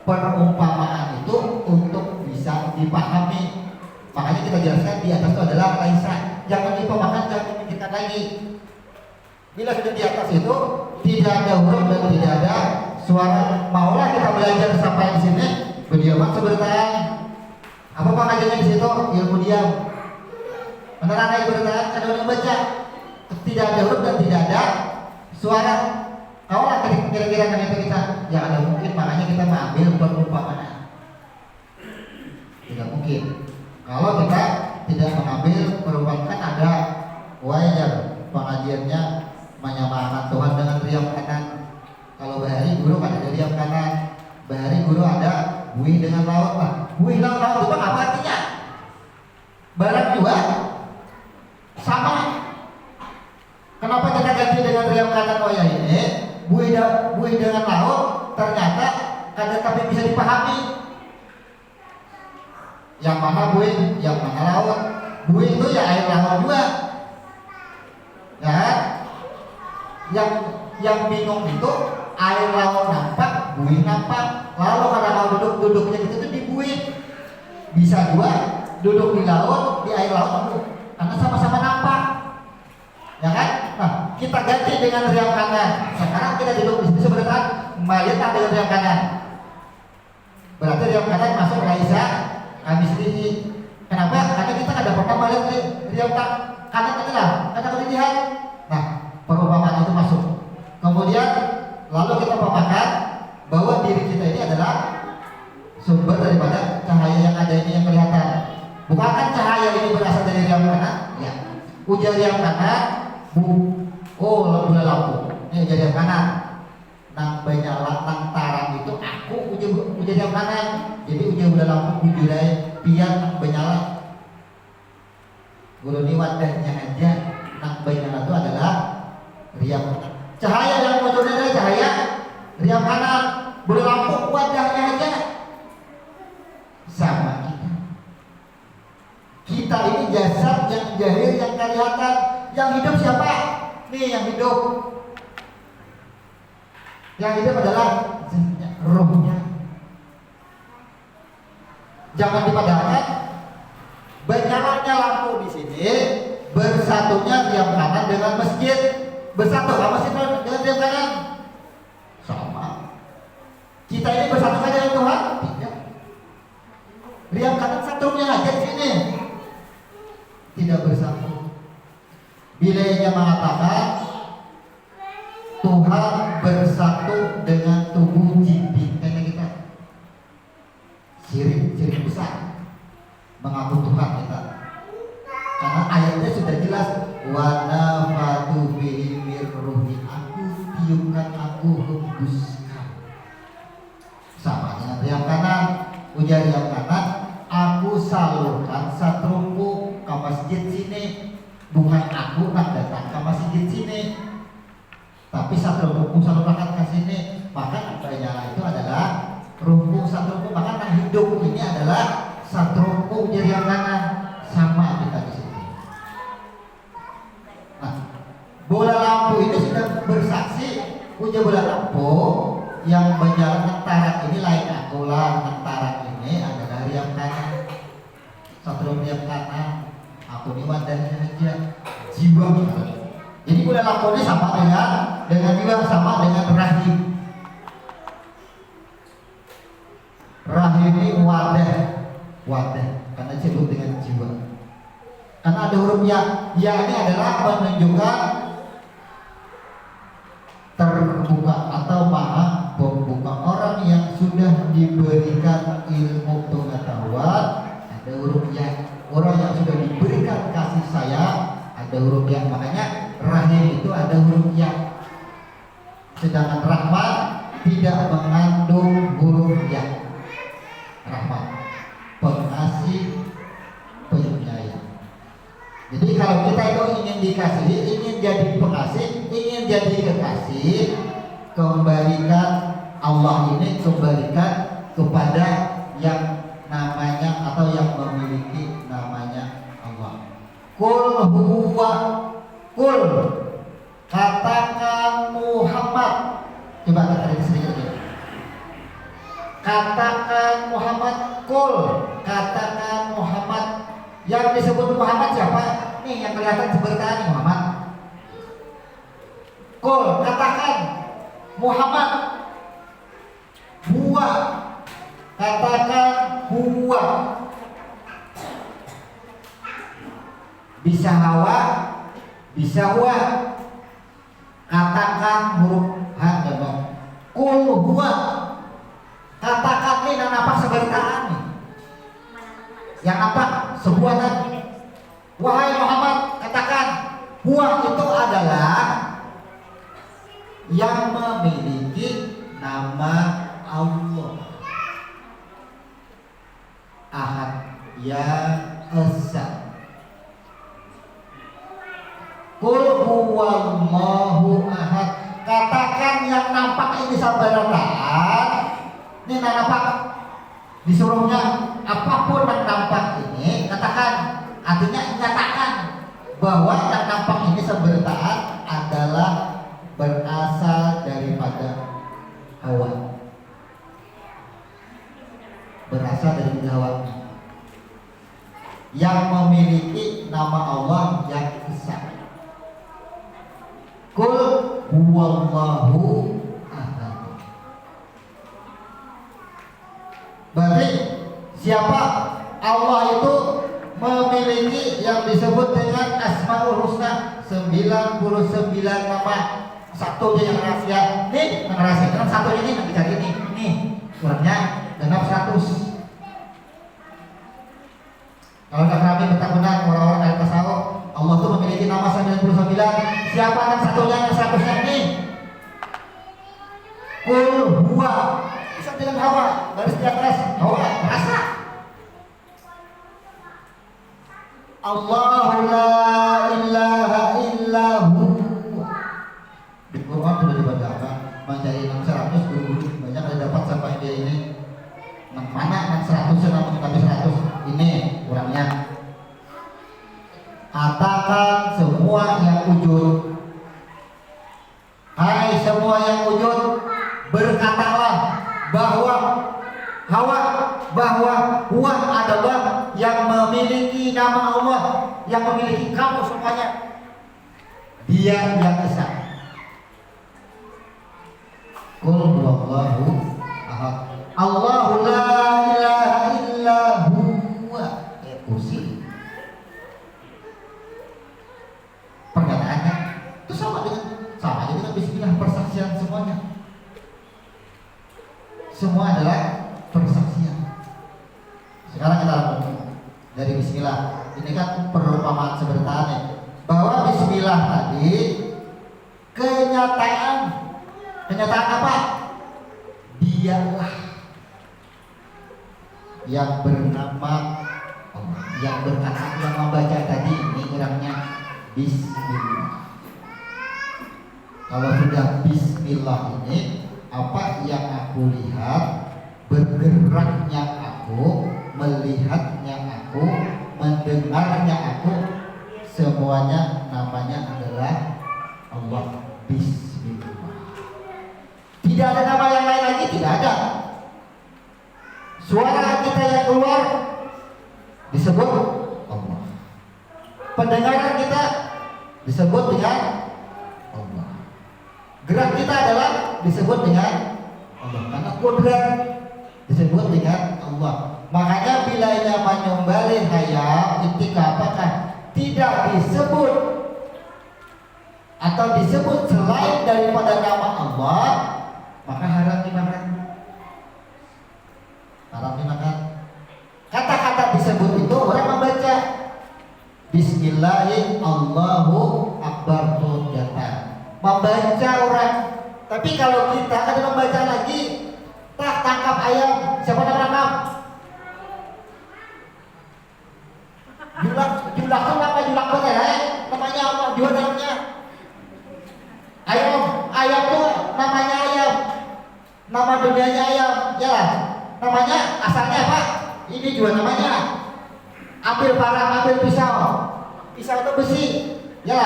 perumpamaan itu untuk bisa dipahami. Makanya kita jelaskan di atas itu adalah laisa. Jangan diumpamakan, jangan dimikirkan lagi. Bila sudah di atas itu tidak ada huruf dan tidak ada suara. Maulah kita belajar sampai di sini berdiaman sebentar. Apa pengajiannya di situ? Ilmu diam. Menerangkan bertahan ada yang baca. Tidak ada huruf dan tidak ada suara. Maulah kira-kira kan itu kita. Ya ada mungkin, makanya kita mengambil perumpamaan. Tidak mungkin. Kalau kita tidak mengambil perumpamaan, kan ada wajar pengajiannya menyamakan Tuhan dengan riam kanan. Kalau bahari guru kan ada riam kanan, bahari guru ada buih dengan laut. Lah buih dengan laut itu apa artinya? Barang juga sama. Kenapa kita ganti dengan riam kanan wayah ini? Buih dengan laut ternyata kadang tapi bisa dipahami. Yang mana buih, yang mana laut. Buih itu ya air laut juga. Ya, yang bingung itu air laut nampak, buih nampak. Lalu karena kalau duduknya itu di buih, bisa juga duduk di laut, di air laut, karena sama-sama nampak. Ya kan? Nah, kita ganti dengan riam kanan. Sekarang kita duduk di sini sebenarnya mayat dengan riam kanan. Berarti riam kanan masuk laisa kamitslihi. Kenapa? Karena kita ada pernah melihat riam kanan adalah kata dilihat. Nah, perumpamaan itu masuk. Kemudian lalu kita paparkan bahwa diri kita ini adalah sumber daripada cahaya yang ada ini yang kelihatan. Bukankah cahaya ini berasal dari riam kanan? Ya. Ujar riam kanan, bola lampu. Ini ujar riam kanan. Nang banyak nang tarang itu aku ujar riam kanan. Jadi ujar bola lampu ujurai pian nang benyala. Guru ini wadahnya aja nang benyala itu adalah riam kanan. Cahaya yang muncul adalah cahaya riam kanan. Bola lampu wadahnya aja sama kita. Kita ini jasad yang jahil yang kelihatan. Yang hidup siapa? Nih yang hidup. Yang hidup adalah rohnya. Jangan dipadamkan. Bernyalanya lampu di sini, bersatunya riam kanan dengan masjid. Bersatu sama masjid dengan riam kanan. Sama. Kita ini bersatu saja dengan Tuhan? Tidak. Riam kanan satunya aja di sini. Tidak bersatu. Bila ia mengatakan Tuhan bersatu dengan tubuh jibin kita, sirik besar mengaku Tuhan kita. Karena ayatnya sudah jelas, wa nafatu bihi mir ruhi, aku tiupkan, aku hembuskan. jari yang kanan, aku salurkan satruku ke masjid sini. Bukan aku nak datang ke masjid sini, tapi satruku salurkan ke sini. Maka namanya itu adalah ruku satruku. Maka yang hidup ini adalah satruku jari yang kanan. Sama kita di sini. Nah, bola lampu ini sudah bersaksi. Punya bola lampu yang berjalan antara ini lain aku lah. Antara ini adalah riam kanan, satruku riam kanan. Aku ini wadahnya aja jiwa. Jadi bola lampu ini sama dengan jiwa, sama dengan rahim. Rahim ini wadah karena disebut dengan jiwa. Karena ada huruf ya ini adalah menunjukkan terbuka atau maha pembuka. Orang yang sudah diberikan ilmu pengetahuan ada huruf ya. Orang yang sudah diberikan kasih sayang ada huruf ya. Makanya rahim itu ada huruf ya. Sedangkan rahmat tidak mengandung huruf ya. Rahmat pengasih penyayang. Jadi kalau kita itu ingin dikasihi, ingin jadi pengasih, ingin jadi kekasih, kembalikan Allah ini, kembalikan kepada yang namanya atau yang memiliki namanya Allah. Kul huwa, kul, katakan Muhammad. Coba kita lihat sedikit lagi. Katakan Muhammad, kul, katakan Muhammad. Yang disebut Muhammad siapa? Nih yang kelihatan sebentar Muhammad. Kul, katakan Muhammad. Huwa, katakan huwa. Bisa hawa, bisa huwa. Katakan huruf ha dan kul huwa. Katakan ini nampak seberitaan nih. Yang nampak sebuah tadi. Wahai Muhammad, katakan huwa itu adalah yang memiliki nama Allah. Ahad, ya esa. Qul huwallahu ahad. Katakan yang nampak ini sabarataan. Ini nampak disuruhnya apapun yang nampak ini katakan, artinya nyatakan bahwa yang nampak ini seberitaan adalah berasal daripada Hawa, berasal dari Hawa yang memiliki nama Allah yang esa. Qul huwallahu ahad. Berarti siapa? Allah itu memiliki yang disebut dengan Asmaul Husna, 99 nama. Satunya yang rahasia. Nih, yang rahasia. Kan satu ini yang dicari nih. Nih, kurangnya genap 100. Kalau nggak kami bertakutan orang-orang dari tasawuf, Allah itu memiliki nama 99. Siapa yang satunya yang 100-nya nih? Qul huwa. Bisa bilang hawa, garis di atas hawa, rasa. Allahu la ilaha illahu. Di Quran sudah dibacakan mencari 600 guru-guru banyak yang dapat sampai dia ini. Mana 100 namun kami 100 ini kurangnya. Katakan semua yang wujud. Hai semua yang wujud, berkatalah bahwa huwa adalah yang memiliki nama Allah, yang memiliki kamu semuanya. Dia yang esa. Qul huwallahu ahad. Allahu la ilaha illa huwa. Kursi. Perkataannya itu sama aja dengan bismillah, persaksian semuanya. Semua adalah persaksian. Sekarang kita lakukan dari bismillah. Ini kan perumpamaan sebenarnya bahwa bismillah tadi kenyataan apa? Dialah. yang bernama Allah, yang berkata, yang membaca tadi ini orangnya Bismillah. Kalau sudah Bismillah ini, apa yang aku lihat, bergeraknya aku, melihatnya aku, mendengarnya aku, semuanya namanya adalah Allah. Bismillah. Tidak ada nama yang lain lagi, tidak ada. Suara kita yang keluar disebut Allah. Pendengaran kita disebut dengan Allah. Gerak kita adalah disebut dengan Allah. Karena kudrat disebut dengan Allah. Makanya bila ia menyembelih hayam ketika apakah tidak disebut atau disebut selain daripada nama Allah, maka haram dimakan. Haram dimakan. Kata-kata disebut itu orang membaca Bismillahirrahmanirrahim, Allahu Akbar hujatan. Membaca orang. Tapi kalau kita ada membaca lagi, tak tangkap ayam, siapa yang menangkap? Julak itu apa? Julak bener namanya apa? Juga namanya ayam tuh namanya ayam. Nama dunianya ayam, ya. Namanya asalnya apa? Ini juga namanya. Ambil parang, ambil pisau. Pisau itu besi, ya.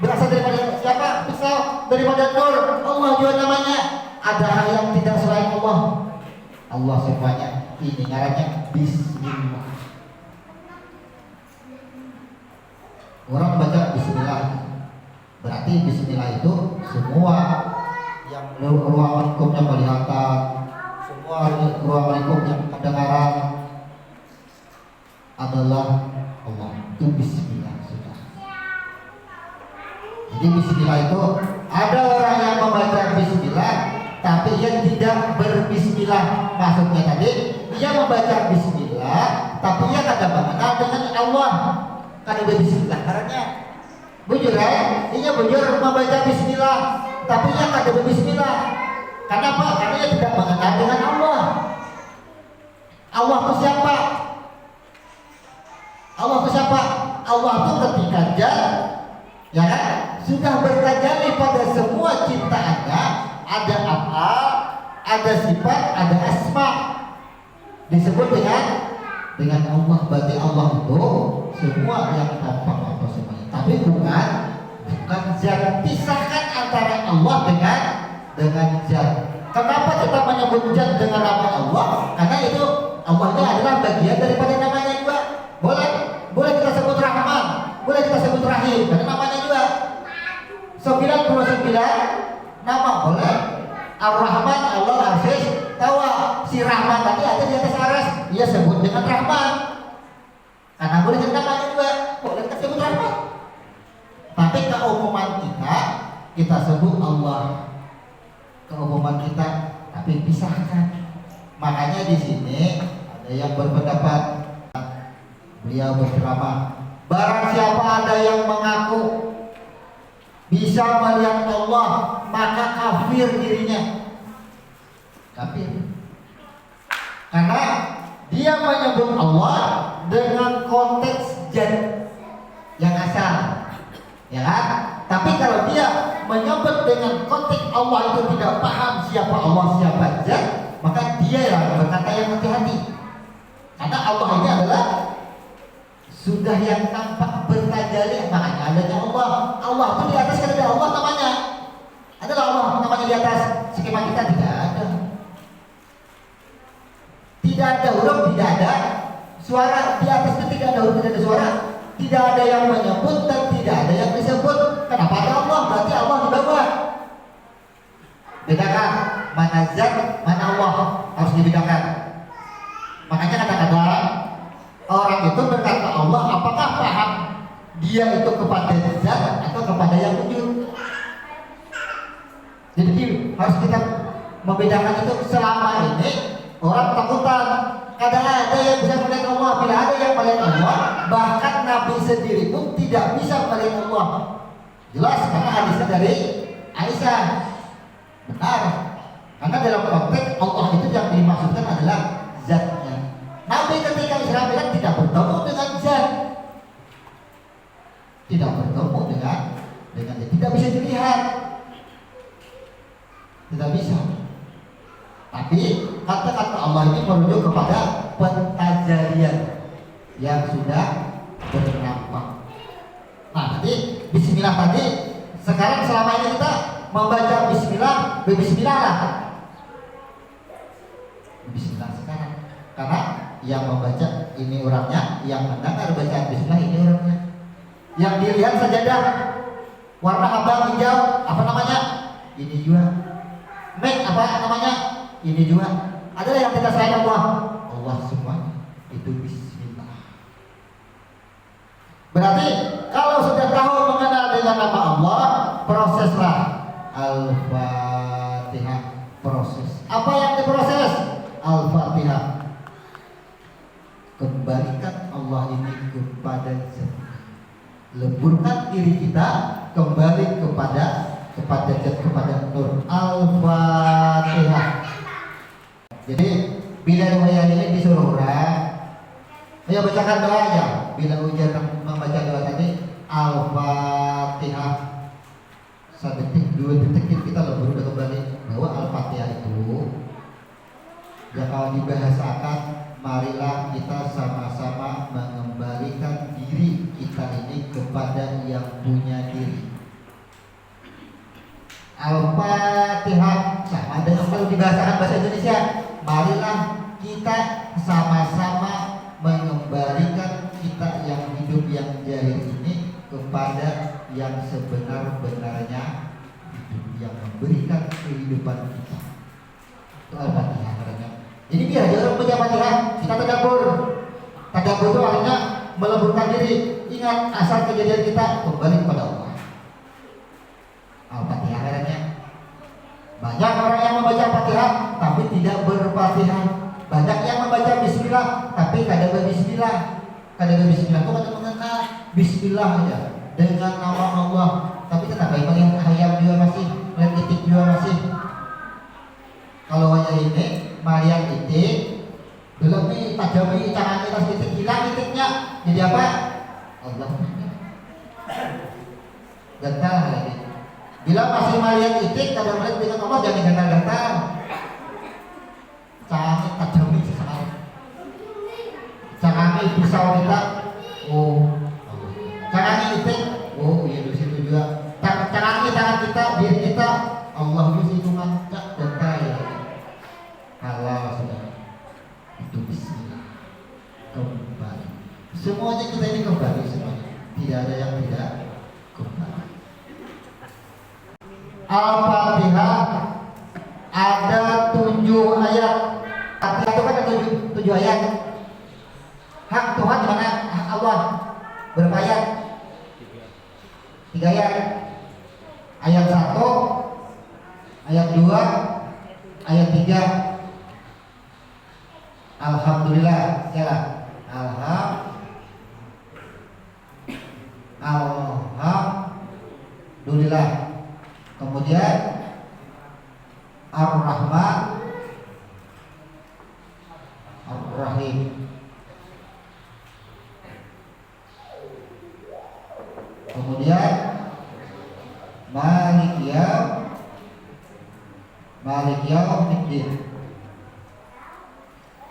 Berasal daripada siapa? Pisau daripada nur. Allah juga namanya. Ada hal yang tidak selain Allah. Allah semuanya. Ini ngarannya Bismillah. Orang baca Bismillah, berarti Bismillah itu semua yang ruang lingkupnya kelihatan, semua ruang lingkup yang kedengaran adalah Allah. Itu Bismillah sudah. Jadi Bismillah itu ada orang yang membaca Bismillah tapi ia tidak berbismillah. Maksudnya tadi ia membaca Bismillah tapi ia tidak mengenal dengan Allah. Kan udah Bismillah caranya bujur ya, ini bujur membaca Bismillah tapi ia tidak berbismillah. Kenapa? Karena ia tidak mengenal dengan Allah. Allah itu siapa? Allah itu siapa? Allah itu ketika ya kan, sudah bertajalli pada semua ciptaannya, ada af'al, ada sifat, ada asma, disebut dengan Allah. Berarti Allah itu semua yang tampak apa semuanya, tapi bukan zat. Pisahkan antara Allah dengan zat. Kenapa kita menyebut zat dengan nama Allah? Karena itu Allahnya adalah bagian daripada namanya juga. Boleh kita sebut Rahman, boleh kita sebut Rahim, karena namanya juga 99 nama boleh. Ar-Rahman, Allah Aziz, tawa. Si Rahman tadi ada di atas aras, dia sebut dengan Rahman. Karena boleh kita namanya juga, boleh kita sebut Rahman. Tapi keumuman kita sebut Allah. Keumuman kita, tapi pisahkan. Makanya di sini ada yang berpendapat, beliau berceramah, barang siapa ada yang mengaku bisa melihat Allah, maka kafir dirinya. Kafir. Karena dia menyebut Allah dengan konteks zat yang asal, ya kan? Tapi kalau dia menyebut dengan konteks Allah itu tidak paham siapa Allah, siapa zat, maka dia yang berkata yang hati-hati. Karena Allah ini adalah sudah yang tampak bertajalli, makanya adanya Allah. Allah itu di atas, kan ada Allah namanya. Adalah Allah namanya di atas. Skema kita tidak ada. Tidak ada huruf, tidak ada suara. Di atas itu tidak ada huruf, tidak ada suara. Tidak ada yang menyebut dan tidak ada yang disebut. Kenapa ada Allah? Berarti Allah di bawah. Bedakan mana zat, mana Allah, harus dibedakan. Makanya kadang-kadang orang itu berkata Allah, apakah paham dia itu kepada zat atau kepada yang wujud? Jadi harus kita membedakan itu. Selama ini orang takutan, kadang ada yang bisa melihat Allah, bila ada yang melihat Allah, bahkan Nabi sendiri pun tidak bisa melihat Allah. Jelas karena hadisnya dari Aisyah. Benar. Karena dalam konteks Allah itu yang dimaksudkan adalah bisa dilihat, tidak bisa. Tapi kata-kata Allah ini merujuk kepada pentajalian yang sudah bernampak. Nah, jadi Bismillah tadi, sekarang selama ini kita membaca Bismillah, Bismillah lah. Bismillah sekarang, karena yang membaca ini orangnya, yang mendengar bacaan Bismillah ini orangnya. Yang dilihat sajadah warna abang hijau, apa namanya? Ini juga. Mek apa namanya? Ini juga. Adalah yang kita sayang Allah semuanya. Itu Bismillah. Berarti kalau sudah tahu mengenal dengan nama Allah, proseslah Al-Fatihah. Proses. Apa yang diproses? Al-Fatihah. Kembalikan Allah ini kepada zat. Leburkan diri kita kembali kepada zat, kepada Nur. Al-Fatihah. Jadi bila doa ini disuruh orang, ayo bacakan doanya. Bila ujian membaca doa tadi Al-Fatihah, 1 detik, 2 detik kita lebur udah kembali bahwa Al-Fatihah itu ya kalau dibahasakan, marilah kita sama-sama mengembalikan diri kita ini kepada yang punya diri. Al-Fatihah sama dengan kalau dibahasakan bahasa Indonesia, marilah kita sama-sama mengembalikan kita yang hidup yang jahil ini kepada yang sebenar-benarnya hidup, yang memberikan kehidupan kita. Itu Al-Fatihah katanya. Jadi biar orang baca Fatihah, kita tadabbur. Tadabbur itu artinya meleburkan diri. Ingat asal kejadian kita, kembali kepada Allah. Al-Fatihah katanya. Banyak orang yang membaca Fatihah tapi tidak berfatihah. Banyak yang membaca Bismillah tapi kada berbismillah. Kada berbismillah itu kada mengenal Bismillah aja dengan nama Allah. Tapi tetap yang hayam juga masih, yang titik juga masih. Kalau wajah ini Mariam titik, lebih tajami tangan kita titik, hilang titiknya. Jadi apa? Allah. Gentar lagi. Bila masih Mariam titik, kada melihat dengan Allah, jangan gentar-gentar. Canggih tajami sesekali. Canggih pisau kita, oh. Canggih titik, oh iya di situ juga. Canggih tangan kita, diri kita, Allah di situ ngacak gentar ya. Allah sudah itu Bismillah kembali. Semuanya kita ini kembali semuanya. Tidak ada yang tidak kembali. Al-Fatihah ada 7 ayat. Fatihah itu kan ada 7 ayat. Hak Tuhan di mana? Hak Allah. Berapa ayat? 3 ayat. Ayat 1, ayat 2, ayat 3. Alhamdulillah, ya Alhamdulillah. Kemudian Ar-Rahman Ar-Rahim. Kemudian Malik Yaumiddin.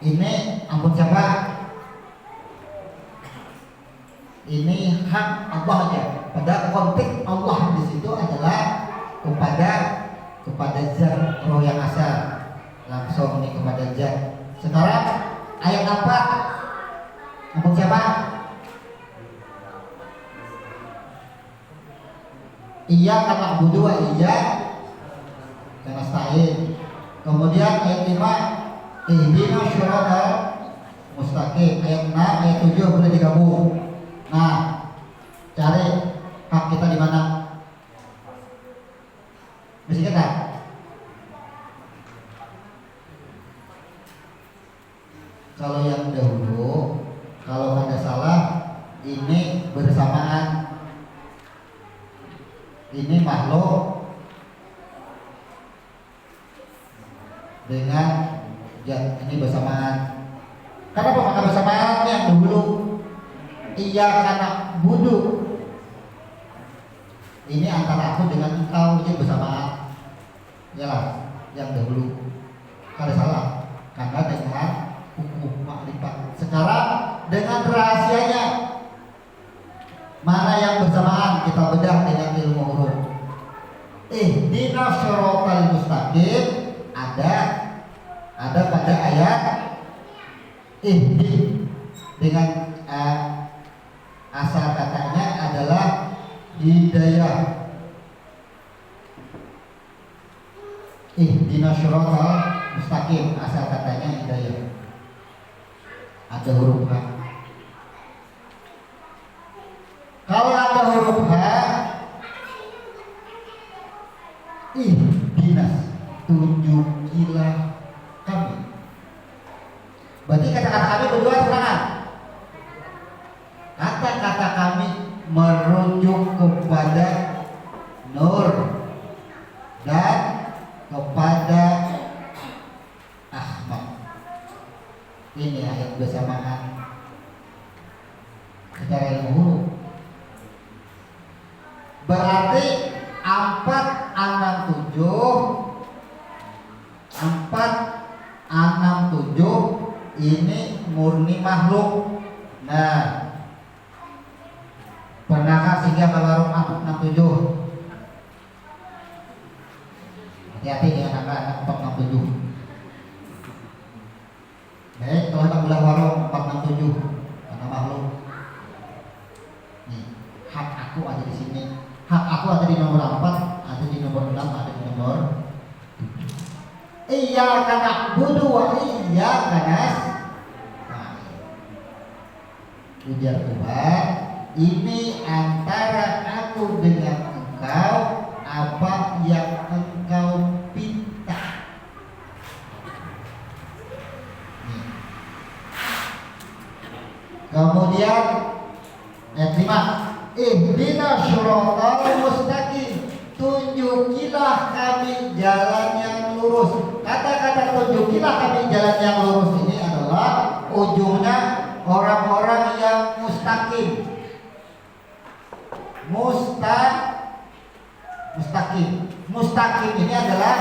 Ini ampun siapa? Ini hak Allah aja. Pada konteks Allah di situ adalah kepada zat roh yang asal. Langsung ini kepada zat. Sekarang ayat apa? Ampun siapa? Iya karena budu iya karena stain. Kemudian ayat 5 Ihdina syiratal mustaqim. Ayat 6, ayat 7 boleh digabung. Nah, cari hak kita di mana? Mesti kita. Kalau yang dahulu, kalau ada salah, ini bersamaan. Ini makhluk dengan ya, ini bersamaan. Kenapa maka bersamaan yang dulu? Iya karena budu. Ini antara aku dengan engkau, ini bersamaan. Yalah, yang dahulu kalau salah karena dengan hukum makrifat. Sekarang dengan rahasianya, mana yang bersamaan kita bedah dengan ilmu huruf. Ihdinas siratal mustaqim ada pada ayat ihdi dengan asal katanya adalah hidayah. Ihdinas siratal mustaqim asal katanya hidayah. Ada huruf H. Kalau ada huruf H, ihdinas, tunjukilah kami. Berarti kata-kata kami berdua serangan. Kata-kata kami merujuk kepada Nur dan kepada Ahmad. Ini ayat bersamaan secara ilmu huruf. Berarti 467 ini murni makhluk. Nah, pernahkah sehingga kalau 467? Hati-hati dengan angka 467. Baik, kalau tak ulah warung 467 karena makhluk. Nih, hak aku ada di sini. Hak aku ada di nomor 4, ada di nomor 6, ada di nomor 7. Iyyaka na'budu wa iyyaka nasta'in. Ujar Tuhan, ini antara aku dengan engkau, apa yang engkau pinta. Nih. Kemudian ayat 5, ihdinas siratal mustaqim, tunjukilah kami jalan yang lurus. Kata-kata tunjukilah kami jalan yang lurus ini adalah ujungnya orang-orang yang mustaqim. Mustaqim ini adalah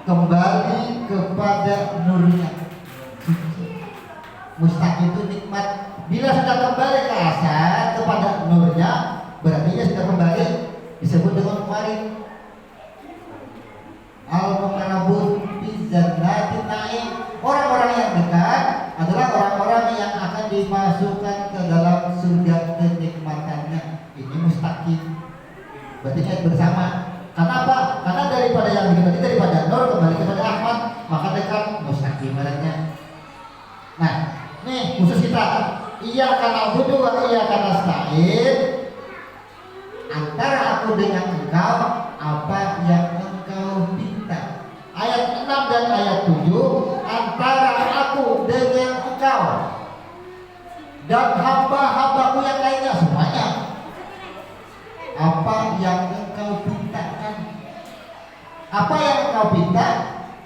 kembali kepada nurnya. Mustaqim itu nikmat. Bila sudah kembali ke asal kepada nurnya, berarti dia sudah kembali disebut dengan kemarin al-muqarrabun fi jannatin na'im. Orang-orang yang dekat adalah orang-orang yang akan dimasukkan ke dalam surga kenikmatannya. Ini mustaqim. Berarti ayat bersama. Karena apa? Karena daripada yang tadi daripada nur kembali kepada Ahmad, maka dekat mustaqim baratnya. Nah, nih khusus kita. Iyyaka na'budu wa iyyaka nasta'in. Antara aku dengan engkau, apa yang engkau minta. Ayat 6 dan ayat 7, antara aku dengan engkau dan hamba-hambaku yang lainnya semuanya. Apa yang engkau pintakan. Apa yang engkau pinta?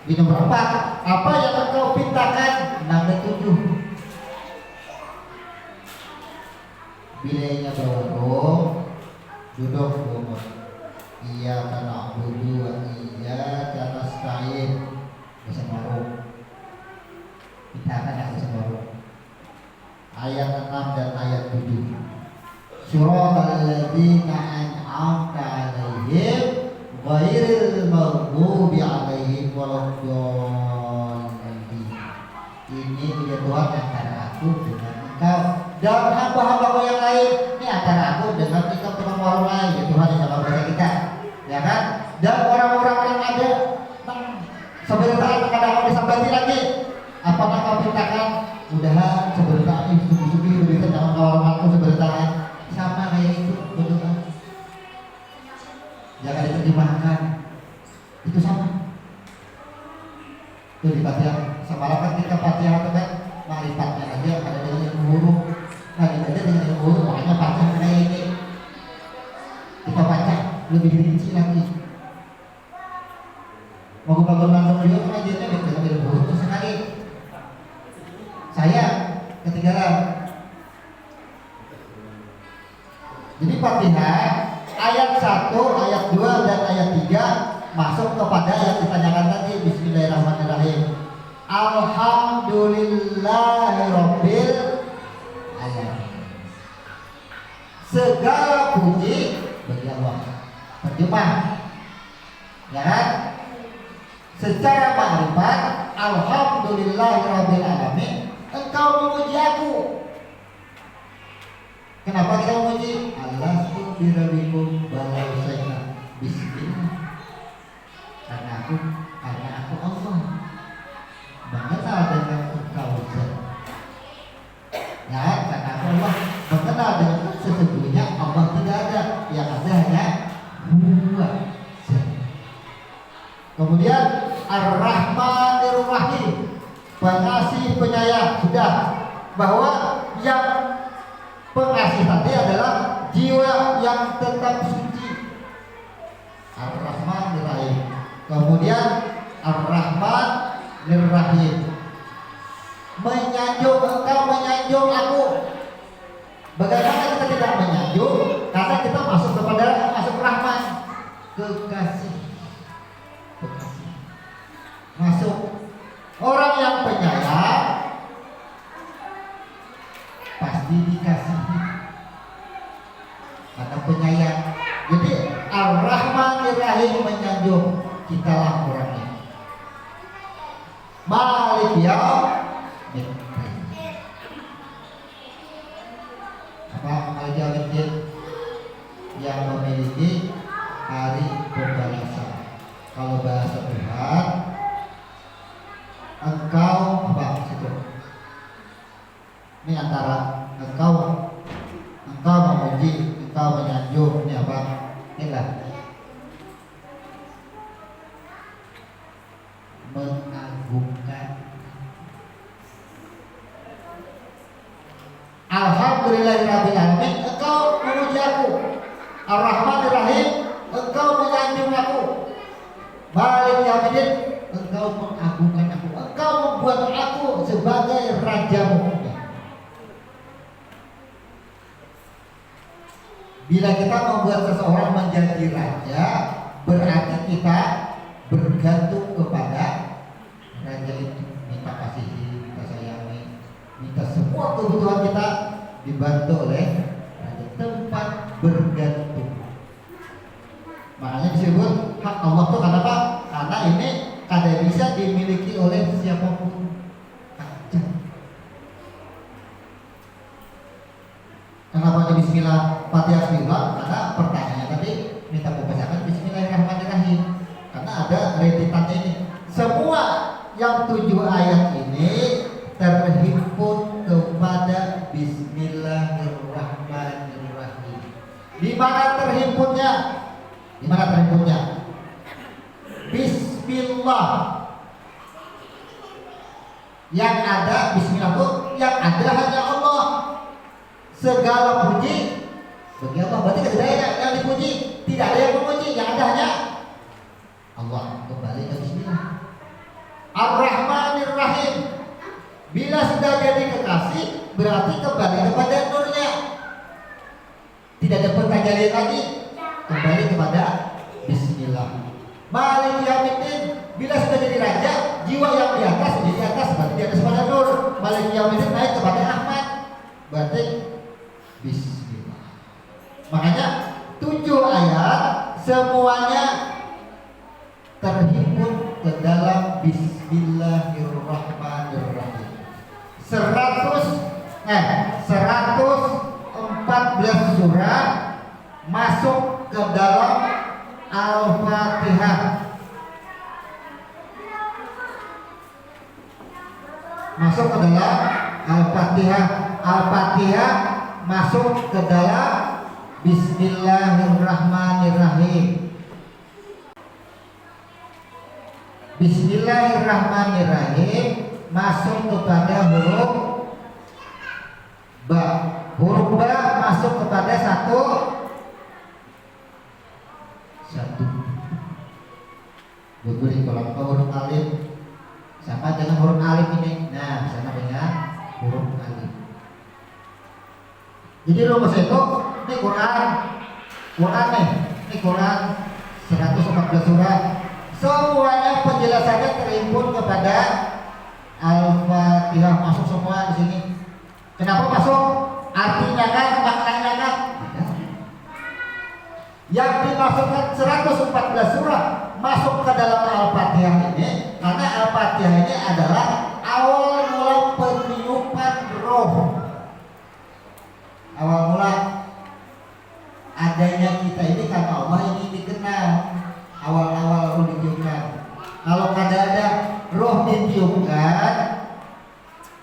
Di nomor 4. Apa yang engkau pintakan? 6 dan 7. Bilainya berwarung, duduk umur. Iyyaka na'budu wa iyyaka nasta'in. Bisa warung. Pintakan yang bisa warung. Ayat 6 dan ayat 7. Suratal ladzina an'amta 'alaihim ghairil maghdubi 'alaihim waladdallin. Ini ya Tuhan antara aku dengan engkau dan hamba-hambaku yang lain. Ini antara aku dengan engkau tukang warung lain. Ya Tuhan yang sama bahasa kita, ya kan? Dan orang-orang yang ada sebentar kadang disambati lagi. Apakah kau pintakan? Mudahan sebentar ini sugi-sugi berita jangan warung aku sebentar. Sama kayak itu berdoa. Jangan diterjemahkan. Itu sama. Itu di Fatihah. Semalam kan kita Fatihah itu kan ma'rifatnya aja ada dengan ilmu huruf. Nah, kita dengan ilmu huruf makanya Fatihah kayak ini. Kita baca lebih rinci lagi. Mau bangun beliau pengajiannya dengan ilmu huruf sekali. Saya ketinggalan. Jadi Fatihah ayat 1, ketiga masuk kepada yang ditanyakan tadi. Bismillahirrahmanirrahim. Alhamdulillahirabbil alamin. Segala puji bagi Allah. Terjemah, ya kan? Secara makrifat, alhamdulillahirabbil alamin. Engkau memuji aku. Kenapa kita memuji? Alastu birabbikum balausaina. Bismillah. Karena aku Allah. Mengenal dengan engkau saja. Ya, karena aku Allah mengenal dengan sesungguhnya Allah tidak ada, yang ada hanya Huwa. Kemudian Ar-Rahmanir-Rahim, pengasih penyayang. Sudah, bahwa yang pengasih tadi adalah jiwa yang tetap suci. Ar-Rahmanir-Rahim. Kemudian Ar-Rahmanir-Rahim, menyanjung, engkau menyanjung aku. Bagaimana kita tidak menyanjung? Karena kita masuk Rahman, kekasih. Masuk orang yang penyayang pasti dikasihi karena penyayang. Jadi Ar-Rahmanir-Rahim menyanjung, kitalah orangnya. Malik Yaumiddin. Apa Malik Yaumiddin? Yang memiliki hari pembalasan. Kalau bahasa Tuhan, engkau apa situ? Ini antara engkau memuji, engkau menyanjung, ini apa? Inilah mengagungkan. Alhamdulillahirabbil alamin, engkau memuji aku. Ar-Rahmanir-Rahim, engkau menyanjung aku. Malik Yaumiddin, engkau mengagungkan aku. Engkau membuat aku sebagai rajamu. Bila kita membuat seseorang menjadi raja, berarti kita bergantung kepada raja itu. Minta kasihi, minta sayangi, minta semua kebutuhan kita dibantu oleh raja. Tempat bergantung. Makanya disebut hak Allah itu kenapa? Karena ini kada bisa dimiliki oleh siapapun. Kenapa Bismillah Fatihah Bismillah? Karena pertanyaannya tadi minta pembacakan Bismillahirrahmanirrahim. Karena ada rentetannya ini. Semua yang 7 ayat ini terhimpun kepada Bismillahirrahmanirrahim. Di mana terhimpunnya? Bismillah. Yang ada Bismillah itu yang ada hanya Allah. Segala puji bagi Allah. Berarti tidak ada yang dipuji, tidak ada yang memuji, yang ada hanya Allah. Kembali ke Bismillah. Ar-Rahmanir-Rahim, bila sudah jadi kekasih berarti kembali kepada nurnya. Tidak ada pertajalian lagi, kembali kepada Bismillah. Malik Yaumiddin, bila sudah jadi raja, jiwa yang di atas jadi atas, berarti di atas pada nur. Malik Yaumiddin naik kepada Ahmad, berarti Bismillah. Makanya 7 ayat semuanya terhimpun ke dalam Bismillahirrahmanirrahim. 114 surah masuk ke dalam Al-Fatihah. Masuk ke dalam Al-Fatihah. Al-Fatihah masuk ke dalam Bismillahirrahmanirrahim. Bismillahirrahmanirrahim masuk kepada huruf ba. Huruf ba masuk kepada satu. Berbeda kalau huruf alif sama dengan huruf alif ini. Nah, sama dengan huruf alif. Jadi rumus itu, ini Quran nih, ini Quran 114 114 surah. Semuanya penjelasannya terhimpun kepada Al-Fatihah. Masuk semua di sini. Kenapa masuk? Artinya kan, maknanya kan. Yang dimasukkan 114 surah masuk ke dalam Al-Fatihah ini karena Al-Fatihah ini adalah awal mula peniupan roh. Awal mula adanya kita ini karena Allah ini dikenal. Awal-awal roh ditiupkan. Kalau ada roh ditiupkan,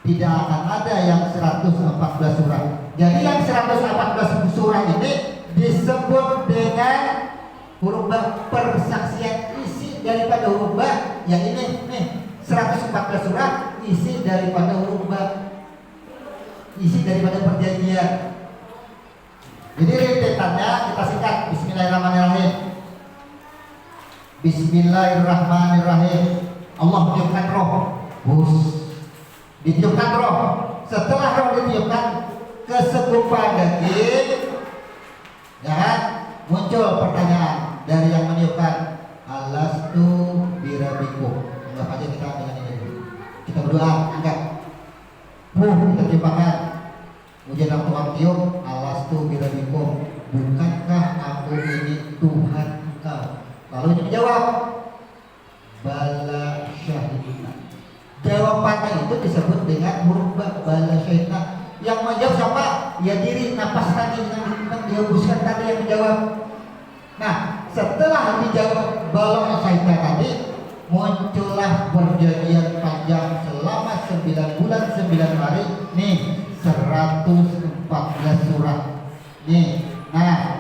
tidak akan ada yang 114 surah. Jadi yang 114 surah ini disebut dengan huruf ba, persaksian isi daripada huruf ba. Yang ini nih 114 surah isi daripada huruf ba, isi daripada perjanjian. Jadi rentetannya kita singkat. Bismillahirrahmanirrahim. Bismillahirrahmanirrahim. Allah meniupkan roh. Ditiupkan roh. Setelah roh ditiupkan ke segumpal daging, ya, muncul pertanyaan dari yang meniupkan, alastu birabikum. Anggap aja kita dengan ini dulu. Kita berdoa, anggap. Kita tiupakan. Ujian Tuhan tiup, alastu birabikum. Bukankah aku ini Tuhan engkau? Lalu dia menjawab, bala syahidina. Jawabannya itu disebut dengan huruf ba, bala syahidina. Yang menjawab siapa? Ya diri, napas tadi yang dihembuskan tadi yang menjawab. Nah, setelah dijawab bala syahidina tadi, muncullah perjanjian panjang selama 9 bulan 9 hari. Nih 114 surat. Nih, nah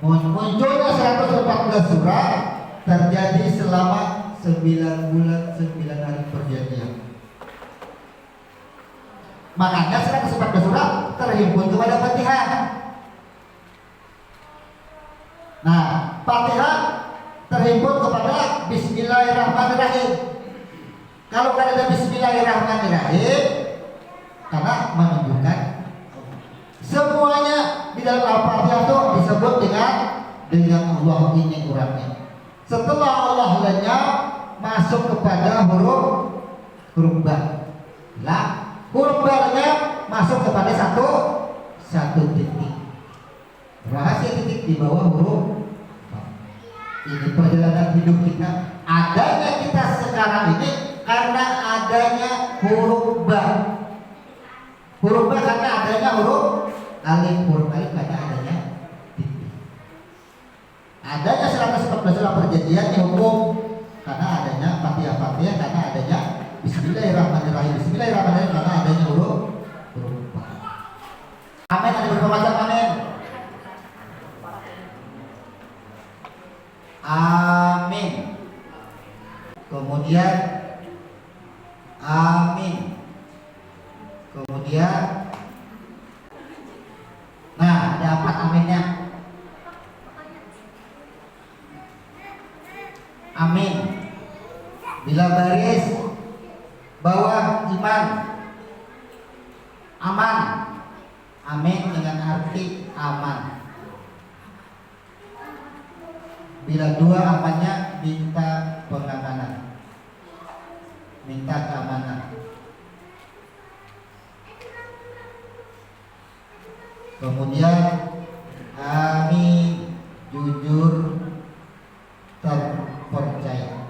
munculnya 114 surat terjadi selama 9 bulan 9 hari perjanjian. Makanya 114 surat terhimpun kepada Fatihah. Nah, Fatihah terhimpun kepada Bismillahirrahmanirrahim. Kalau ada Bismillahirrahmanirrahim, karena menunjukkan semuanya di dalam Al-Fatihah itu disebut dengan Allah ini uratnya. Setelah Allah lenyap, masuk kepada huruf ba. Lah, huruf ba lenyap, masuk kepada satu titik. Rahasia titik di bawah huruf ba. Ini perjalanan hidup kita. Adanya kita sekarang ini karena adanya huruf ba. Huruf ba karena adanya huruf alif, huruf alif karena adanya titik. Adanya 114 surah perjanjian dihukum karena adanya Fatihah karena adanya Bismillahirrahmanirrahim. Bismillahirrahmanirrahim karena adanya huruf ba. Amin. Ada berapa macam amin? Amin. Kemudian amin. Kemudian, nah ada 4 aminnya. Amin. Bila baris bawah iman, aman. Amin dengan arti aman. Bila 2 amannya minta pengamanan, minta keamanan. Kemudian amin, jujur, terpercaya.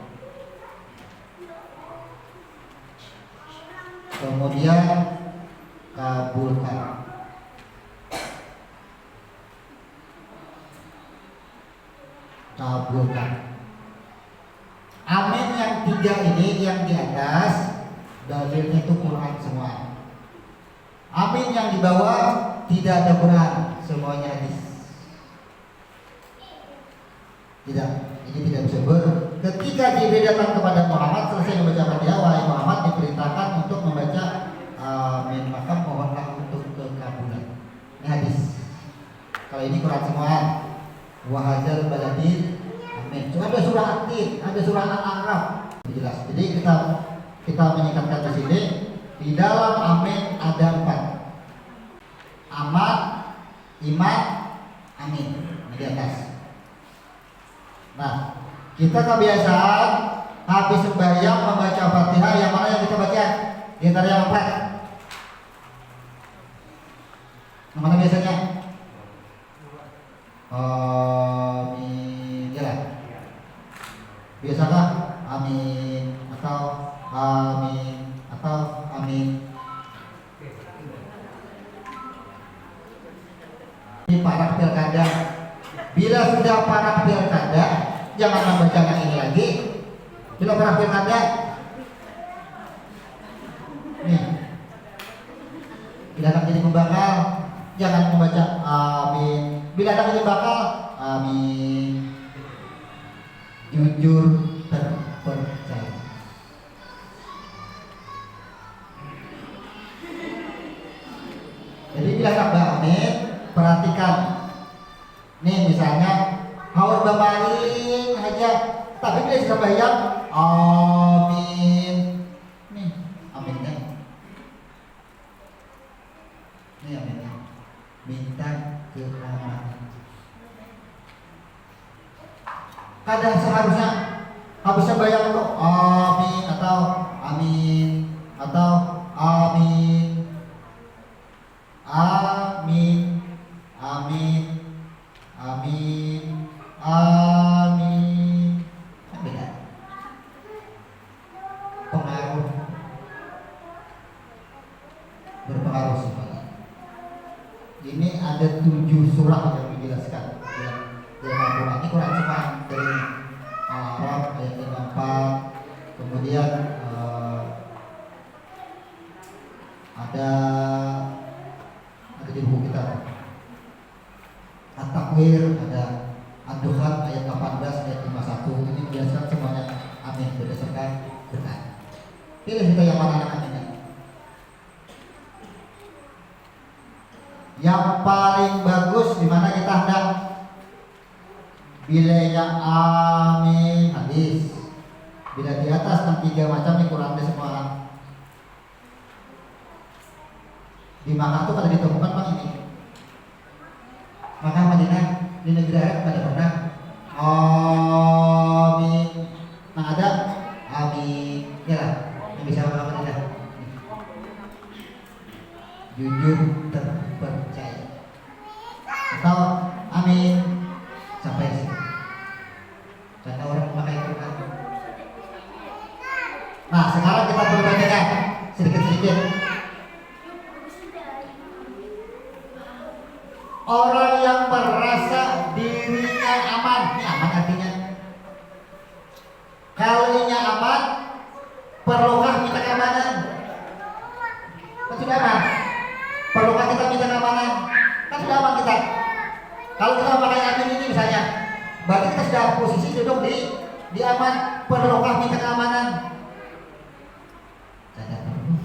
Kemudian kabulkan. Kabulkan. Amin yang 3 ini yang di atas dalilnya itu Quran semua. Amin yang di bawah tidak ada Quran, semuanya hadis. Tidak, ini tidak bisa ketika Jibril datang kepada Muhammad selesai membaca Fatihah, wahai Muhammad diperintahkan untuk membaca amin, maka mohonlah untuk kekabulan. Ini hadis. Kalau ini Quran semua. Wahadzal baladin amin. Cuma ada surah At-Tin, ada surah Al-A'raf. Jelas. Jadi kita menyingkatkan di sini. Di dalam amin ada 4. Aman, iman, amin. Di atas. Nah, kita kebiasaan habis sembahyang membaca Fatihah, yang mana yang kita baca? Di antara yang empat. Yang mana biasanya? Amin. Ya. Biasakah amin atau amin atau amin? Ini para pilkada. Bila sudah para pilkada, jangan membaca yang ini lagi. Bila para pilkada, nih, bila anak jadi pembakal, jangan membaca amin. Bila anak jadi bakal, amin. Jujur terpercaya. Jadi bila anak amin, perhatikan. Nih misalnya haur bamain aja, tapi bila sembahyang amin. Nih aminnya. Nih aminnya. Minta keramatan. Kadang seharusnya habis sembahyang itu amin atau amin atau amin. Amin. Amin. Amin. Amin. Kan beda. Pengaruh. Berpengaruh semuanya. Ini ada 7 surah yang dijelaskan dalam Al-Quran. Ini Quran semua dari Al-Araf ayat 54. Kemudian ada di buku kita At-Takwir, ada Ad-Dukhan ayat 18 ayat 51. Ini dijelaskan semuanya amin berdasarkan Quran. Pilih kita yang mana aminnya. Yang paling bagus di mana kita hendak bila yang amin hadis. Bila di atas 3 macam nih Quran semua. Di Makkah tuh pada ditemukan Bang ini. Makkah Madinah di negeri Arab pada pernah amin. Nah ada amin. Ya lah, yang bisa Makkah Madinah. Jujur terpercaya. Atau amin sampai sini. Karena orang memakai Quran. Nah sekarang kita perbandingkan sedikit-sedikit. Orang yang merasa dirinya aman, ini aman artinya. Kalau dirinya aman, perlukah minta keamanan? Kan sudah aman. Perlukah kita minta keamanan? Kan sudah aman kita. Kalau kita memakai amin ini misalnya, berarti kita sudah posisi duduk di aman. Perlukah minta keamanan? Tidak perlu.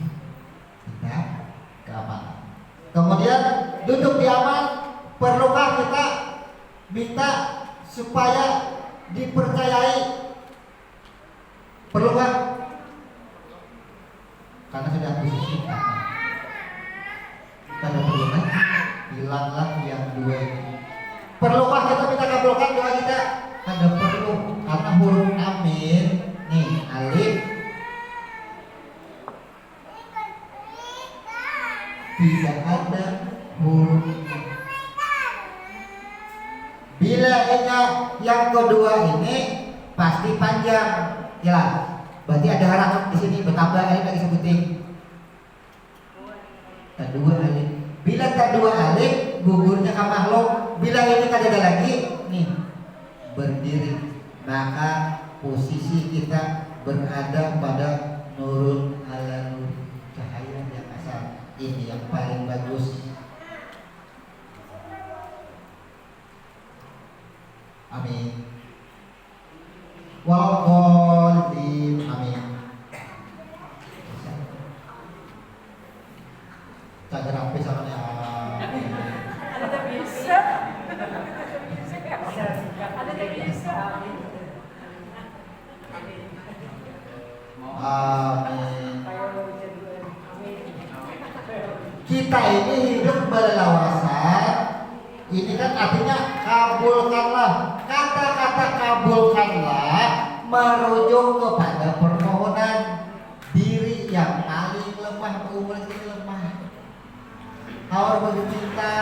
Kita keamanan. Kemudian duduk di aman. Perlukah kita minta supaya dipercayai? Perlukah? Karena sudah posisi aman. Karena perlukah? Hilanglah yang 2 ini. Perlukah kita minta kabulkan doa kita? Karena perlu. Karena huruf amin nih alif tidak ada huruf. Bila yang kedua ini pasti panjang, jelas. Berarti ada harakat di sini bertambah alif lagi sebutin. Kedua alif. Bila kedua alif gugurnya ke makhluk. Bila ini kada ada lagi, nih berdiri. Maka posisi kita berada pada nurun ala nur, cahaya yang asal. Ini yang paling bagus. Amin. Walqadim. Amin. Cagar apa sama ya? Ada tak bisa? Ada tak bisa? Amin. Kita ini hidup berlawasan. Ini kan artinya kabulkanlah. Kata kata-kata kabulkanlah merujuk kepada permohonan diri yang paling lemah, umur ini lemah. Harus berminta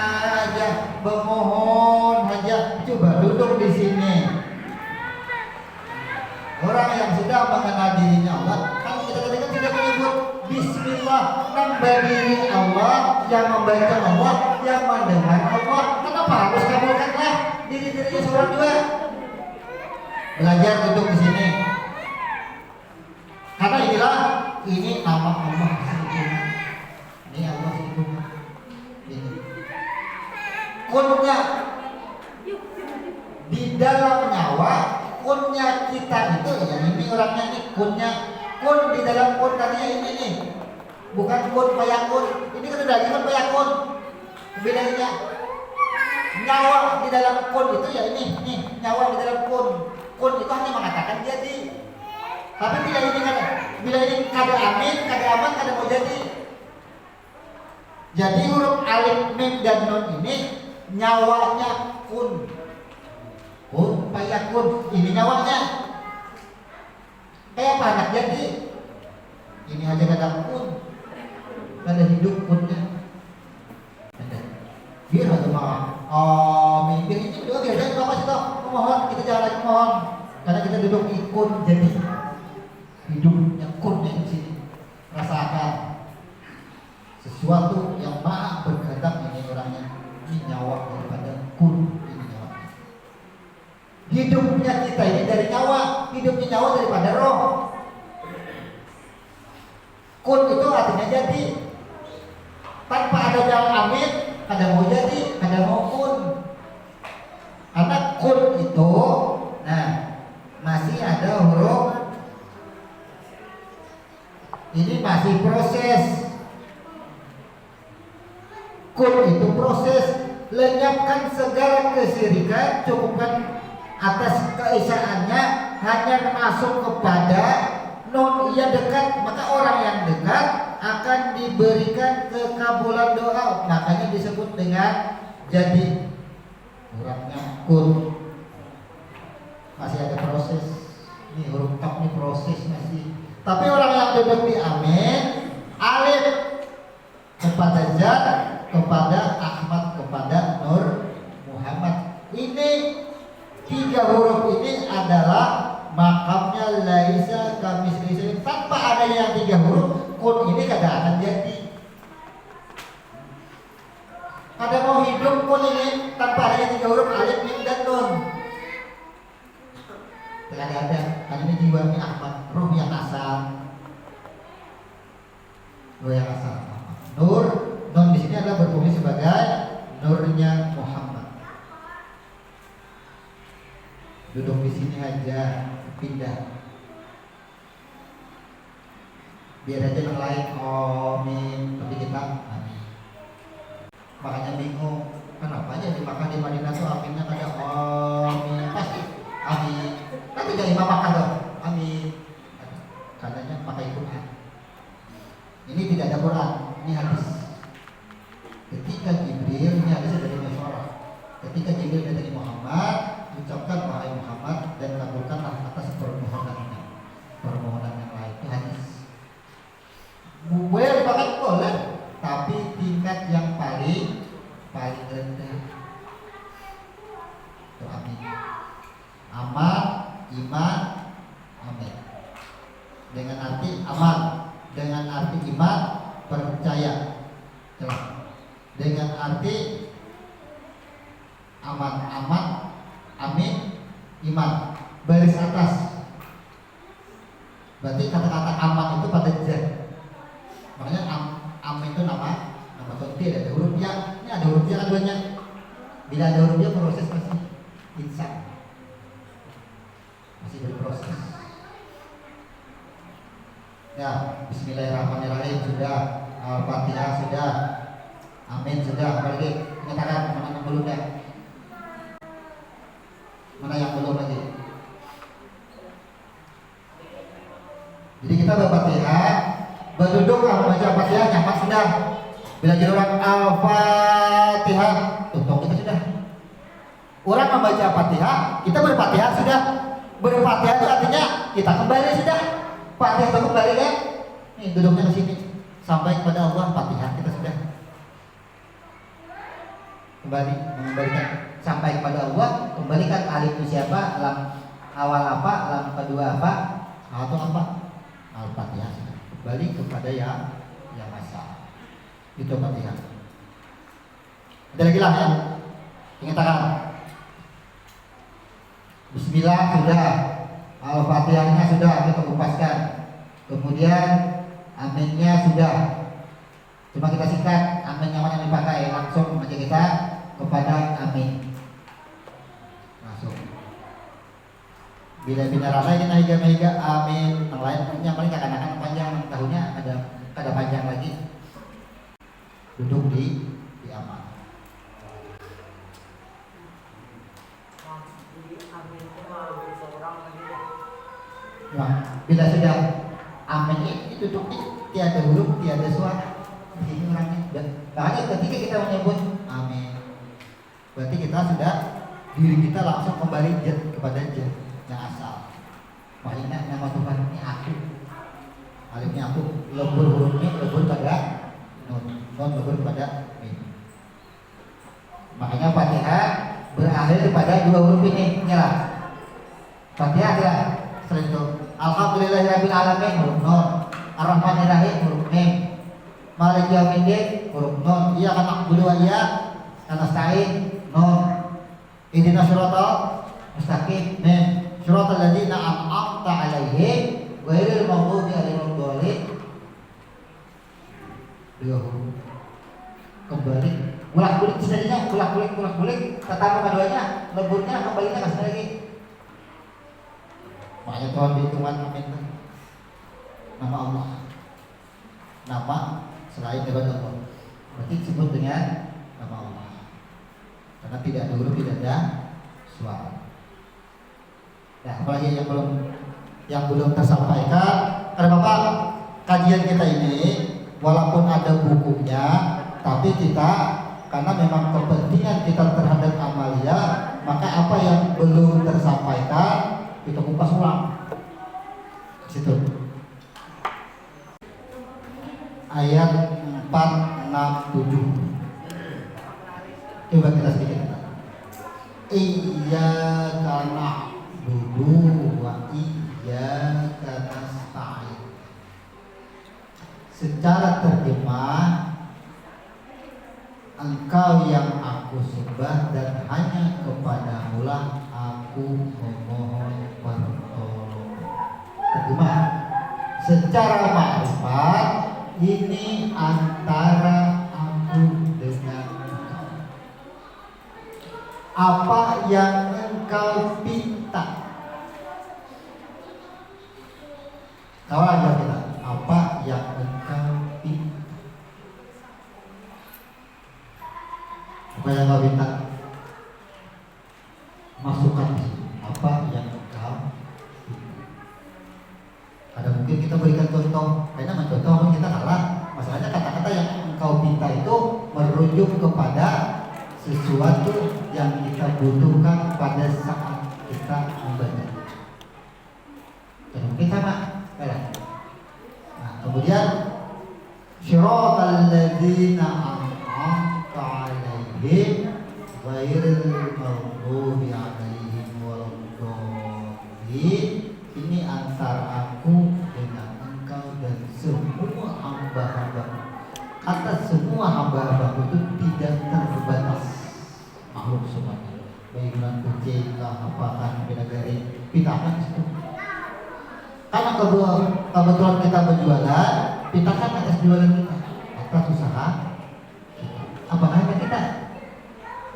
aja, memohon aja. Coba duduk di sini. Orang yang sudah mengenal dirinya Allah, kan kita tadi kan sudah menyebut Bismillah, nambah diri Allah, yang membaca Allah, yang mendengar Allah. Kenapa harus kabulkanlah diri-dirinya seorang juga? Belajar duduk di sini. Karena inilah ini nama Allah sesungguhnya. Ini Allah sesungguhnya. Ini. Kunnya di dalam nyawa, kunnya kita itu yang ini orangnya ini kunnya. Kun di dalam kun tadinya ini nih, bukan kun payakun. Ini kan udah kan payakun. Bedanya nyawa di dalam kun itu ya ini nih nyawa di dalam kun. Kun itu hanya mengatakan jadi. Tapi bila ini kada amin, kada aman, kada mau jadi. Jadi huruf alif, mim dan nun ini nyawanya kun. Kun payakun ini nyawanya. Kayak apa anak jadi? Ini aja kadang kun, kada hidup kunnya. Biar aja mah. Biar ini juga biar jangan apa sih toh? Memohon kita jangan lagi memohon, karena kita duduk ikun jadi hidupnya kunnya di sini. Rasakan sesuatu yang maha berkehendak ini orangnya. Ini nyawa daripada kun. Hidupnya kita ini dari nyawa, hidupnya nyawa daripada roh. Kun itu artinya jadi. Tanpa ada jalan amin, ada mau jadi, ada mau kun. Karena kun itu, nah masih ada huruf. Ini masih proses. Kun itu proses. Lenyapkan segala kesyirikan, cukupkan atas keesaannya, hanya masuk kepada non ia dekat, maka orang yang dekat akan diberikan kekabulan doa. Makanya disebut dengan jadi. Orangnya kun. Masih ada proses. Ini huruf tok ini proses masih. Tapi orang yang duduk di amin, alif kepada Zat, kepada Ahmad, kepada Nur Muhammad. Ini tiga huruf ini adalah makamnya laisa kamislihi. Tanpa adanya yang tiga huruf, kun ini kada akan jadi. Kada mau hidup kun ini tanpa adanya tiga huruf alif, mim dan nun. Tidak ada. Kan ini jiwanya Ahmad, ruh yang asal. Ruh yang asal. Nur, nun di sini adalah berfungsi sebagai nurnya Muhammad. Duduk di sini aja, pindah. Biar aja yang lain amin, tapi kita amin. Makanya bingung, kenapa aja dimakan di Madinah tuh aminnya kayak amin, pasti amin. Tapi jadi imam makan dong, amin. Katanya pakai Quran. Ini tidak ada Quran, ini hadis. Ketika Jibril, ini hadisnya dari Rasulullah. Ketika Jibril dari Muhammad, ucapkan wahai Muhammad dan kabulkanlah atas permohonannya. Permohonan yang lain itu hadis. Boleh dipakai boleh, tapi tingkat yang paling rendah. Itu amin. Aman, iman, amin. Dengan arti aman, dengan arti iman, percaya. Dengan arti aman, amin, iman, baris atas. Berarti kata-kata aman itu pada Z. Makanya amin itu nama contoh ada huruf ya. Ini ada huruf ya keduanya. Bila ada huruf ya proses masih insan, masih berproses. Ya, Bismillahirrahmanirrahim sudah, Al-Fatihah sudah, amin sudah. Apalagi menyatakan mana yang belum ya? Mana yang belum lagi? Jadi kita berfatihah, berduduk membaca Fatihah nyaman sudah. Bila jadi orang Al-Fatihah, tutup kita sudah. Orang membaca Fatihah, kita berfatihah sudah. Berfatihah itu artinya kita kembali sudah. Fatihah itu kembali kan? Nih duduknya ke sini. Sampai kepada Allah, Fatihah kita sudah. Kembali mengembalikan sampai kepada Allah, kembalikan alif siapa, lam awal apa, lam kedua apa, atau apa? Al-Fatihah. Kembali kepada yang asal. Itu Fatihah. Ada lagi lah ya. Ingat tangan. Bismillah sudah, Al-Fatihahnya sudah kita kupaskan. Kemudian aminnya sudah. Cuma kita singkat amin yang mana yang dipakai, langsung aja kita kepada amin. Langsung. Bila rasa ini mega amin. Yang lain yang paling kadang-kadang panjang tahunya ada panjang lagi. Duduk di aman. Nah, bila sudah amin ini duduknya tiada huruf, tiada suara. Ini orangnya. Bahkan ketika kita menyebut amin, berarti kita sudah diri kita langsung kembali kepada yang asal. Makanya nama Tuhan ini aku. Alifnya aku, lebur hurufnya lebur pada nun lebur pada min. Makanya Fatihah berakhir pada dua huruf ini. Nyala. Fatihah tidak. Selain itu, Alhamdulillahirabbil alamin huruf nun, Ar-Rahmanirrahim huruf mim, Maliki yaumiddin huruf nun, Iyyaka na'budu wa iyyaka nasta'in nun, Ihdinas siratal mustaqim mim, Shiratal ladzina an'amta 'alaihim ghairil maghdubi 'alaihim waladdallin. Dua huruf. Kembali bolak-balik saja, bolak-balik tetap keduanya, leburnya kembalinya ke sini lagi. Makanya Tuhan dihitungan amin. Nama Allah, nama selain daripada Allah, berarti disebut dengan nama Allah. Karena tidak ada huruf, tidak ada suara. Nah, apalagi yang belum tersampaikan, karena Bapak kajian kita ini walaupun ada bukunya, tapi kita karena memang kepentingan kita terhadap amalia, maka apa yang belum tersampaikan kita kupas ulang. Situ. Ayat 4, 6, 7. Coba kita sedikit. Iyyaka na'budu wa iyyaka nasta'in. Secara terjemah, Engkau yang aku sembah dan hanya kepadamu lah aku memohon pertolongan. Terjemah, secara makrifat ini antara aku dengan engkau. Apa yang engkau pinta? Tahu aja kita. Apa yang engkau pinta? Apa yang engkau pinta? Masukkan apa yang engkau pinta. Ada mungkin kita berikan contoh, karena mencontoh kita kalah. Masalahnya kata-kata yang engkau pinta itu merujuk kepada sesuatu yang kita butuhkan pada saat kita membaca. Dan mungkin sama, kan? Nah, kemudian Shiratal ladzina an'amta 'alaihim ghairil maghdubi 'alaihim waladdallin. Ini antara aku dengan engkau dan semua hamba-hamba. Kata semua hamba-hamba itu tidak terbatas, makhluk semuanya. Baik kucing, apakan, binatang, pitakan itu. Karena kebetulan kita berjualan, pitakan atas jualan kita, atas usaha kita. Apakah kita?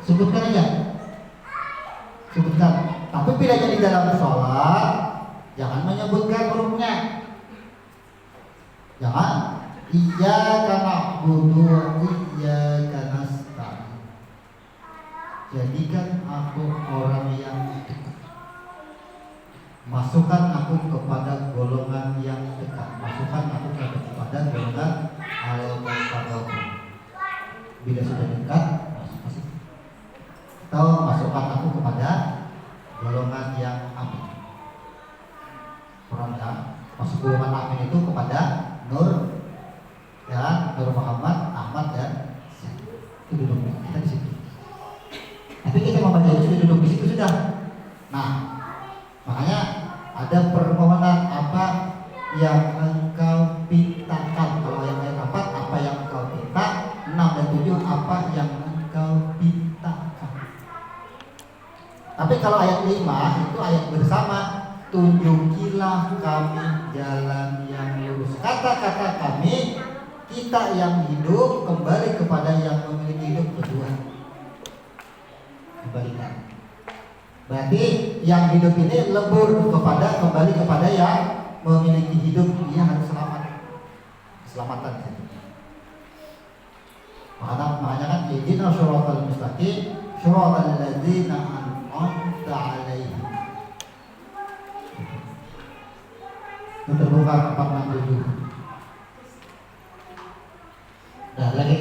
Sebutkan aja. Sebutkan. Tapi bila jadi dalam sholat, jangan menyebutkan hurufnya. Jangan. Iyyaka na'budu wa iyyaka nasta'in. Jadikan aku orang yang dekat. Masukkan aku kepada golongan yang dekat. Masukkan aku kepada golongan al-muqarrabin. Bila sudah dekat, masuk. Atau masukkan aku kepada sebelum amin itu kepada Nur, ya, Nur Muhammad, Ahmad dan itu duduk kita di situ. Tapi kita membaca itu sudah duduk di situ sudah. Nah, makanya ada permohonan apa yang engkau pintakan. Kalau ayat 4 apa yang engkau pinta, 6 dan 7 apa yang engkau pintakan. Tapi kalau ayat 5 itu ayat bersama, tunjukilah kami jalan yang lurus. Kata-kata kami, kita yang hidup kembali kepada yang memiliki hidup kedua. Kembalikan. Berarti yang hidup ini kembali kepada yang memiliki hidup. Dia harus selamat. Keselamatan. Makanya kan ihdina syiratal mustaqim syiratal ladzina an'amta 'alaihim. Itu terbuka 467. Nah lagi.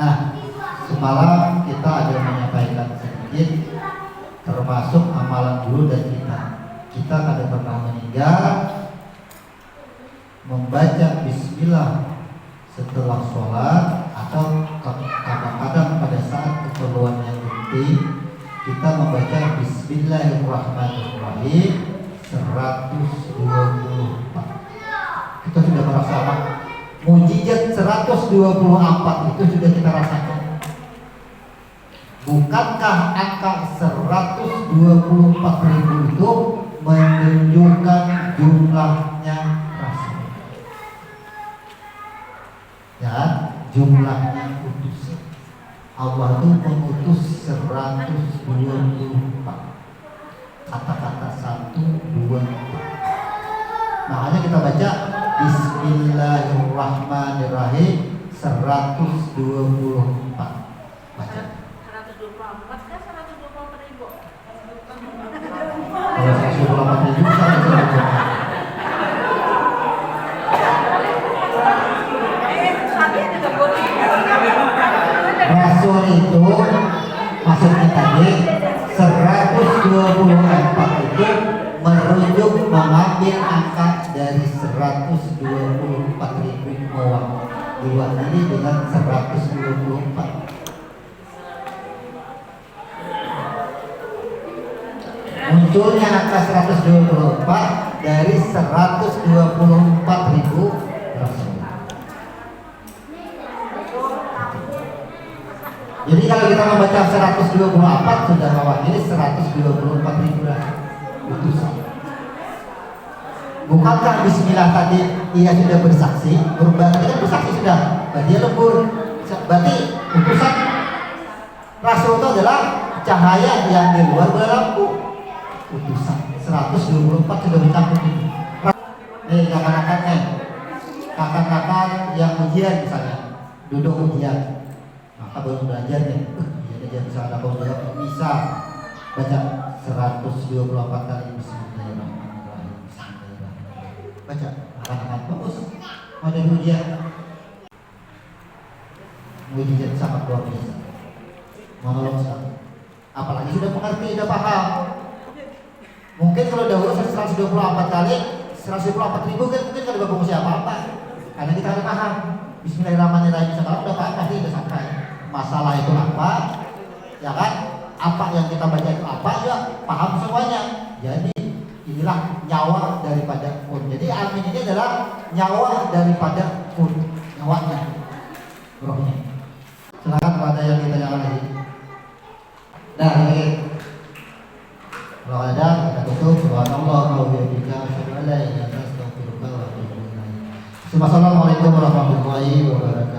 Nah, semalam kita ada menyampaikan sedikit termasuk amalan dulu dan kita kada pernah meninggal membaca bismillah setelah sholat, atau kadang-kadang pada saat keperluan yang penting kita membaca bismillahirrahmanirrahim 124. Kita sudah merasakan mujizat 124 itu sudah kita rasakan. Bukankah angka 124.000 itu menunjukkan jumlahnya Rasul? Ya, jumlahnya utusan. Allah itu mengutus 124. Kata-kata 1, 2, 3. Makanya kita baca Bismillahirrahmanirrahim 124. Baca. 124 kan 124.000. Kalau 124.000 bisa Rasul itu maksudnya tadi 124 itu merujuk mengambil angka dari 124.000 mawar diwakili dengan 124. Munculnya angka 124 dari 124.000 Rasul. Jadi kalau kita membaca 124 sudah mewakili 124.000 utusan. Bukankah bismillah tadi ia sudah bersaksi? Berarti kan bersaksi sudah. Berarti dia lebur. Berarti utusan Rasul itu adalah cahaya yang di luar lampu. Utusan 124 sudah mencakup ini. Nih kakak-kakak yang ujian misalnya duduk ujian. Maka baru belajar nih, dia bisa ada jawab, bisa baca 124 kali Bismillahirrahmanirrahim. Baca, akan bagus. Ada ujian, ujian sangat luar biasa, menolong sekali. Apalagi sudah mengerti, sudah paham. Mungkin kalau dahulu 124 kali, 124.000 kan mungkin kalau bagus apa-apa, karena kita harus paham. Bismillahirrahmanirrahim sekarang udah paham, pasti udah sampai. Masalah itu apa, ya kan? Apa yang kita baca itu apa, ya paham semuanya. Jadi inilah nyawa daripada kun. Jadi amin ini adalah nyawa daripada kun, nyawanya, rohnya. Silakan pada yang ditanyakan lagi. Nah, ini kalau ada kita tutup. Subhanallah wa bihamdihi asyhadu an la ilaha illa anta astaghfiruka wa atubu ilaik. Assalamualaikum warahmatullahi wabarakatuh.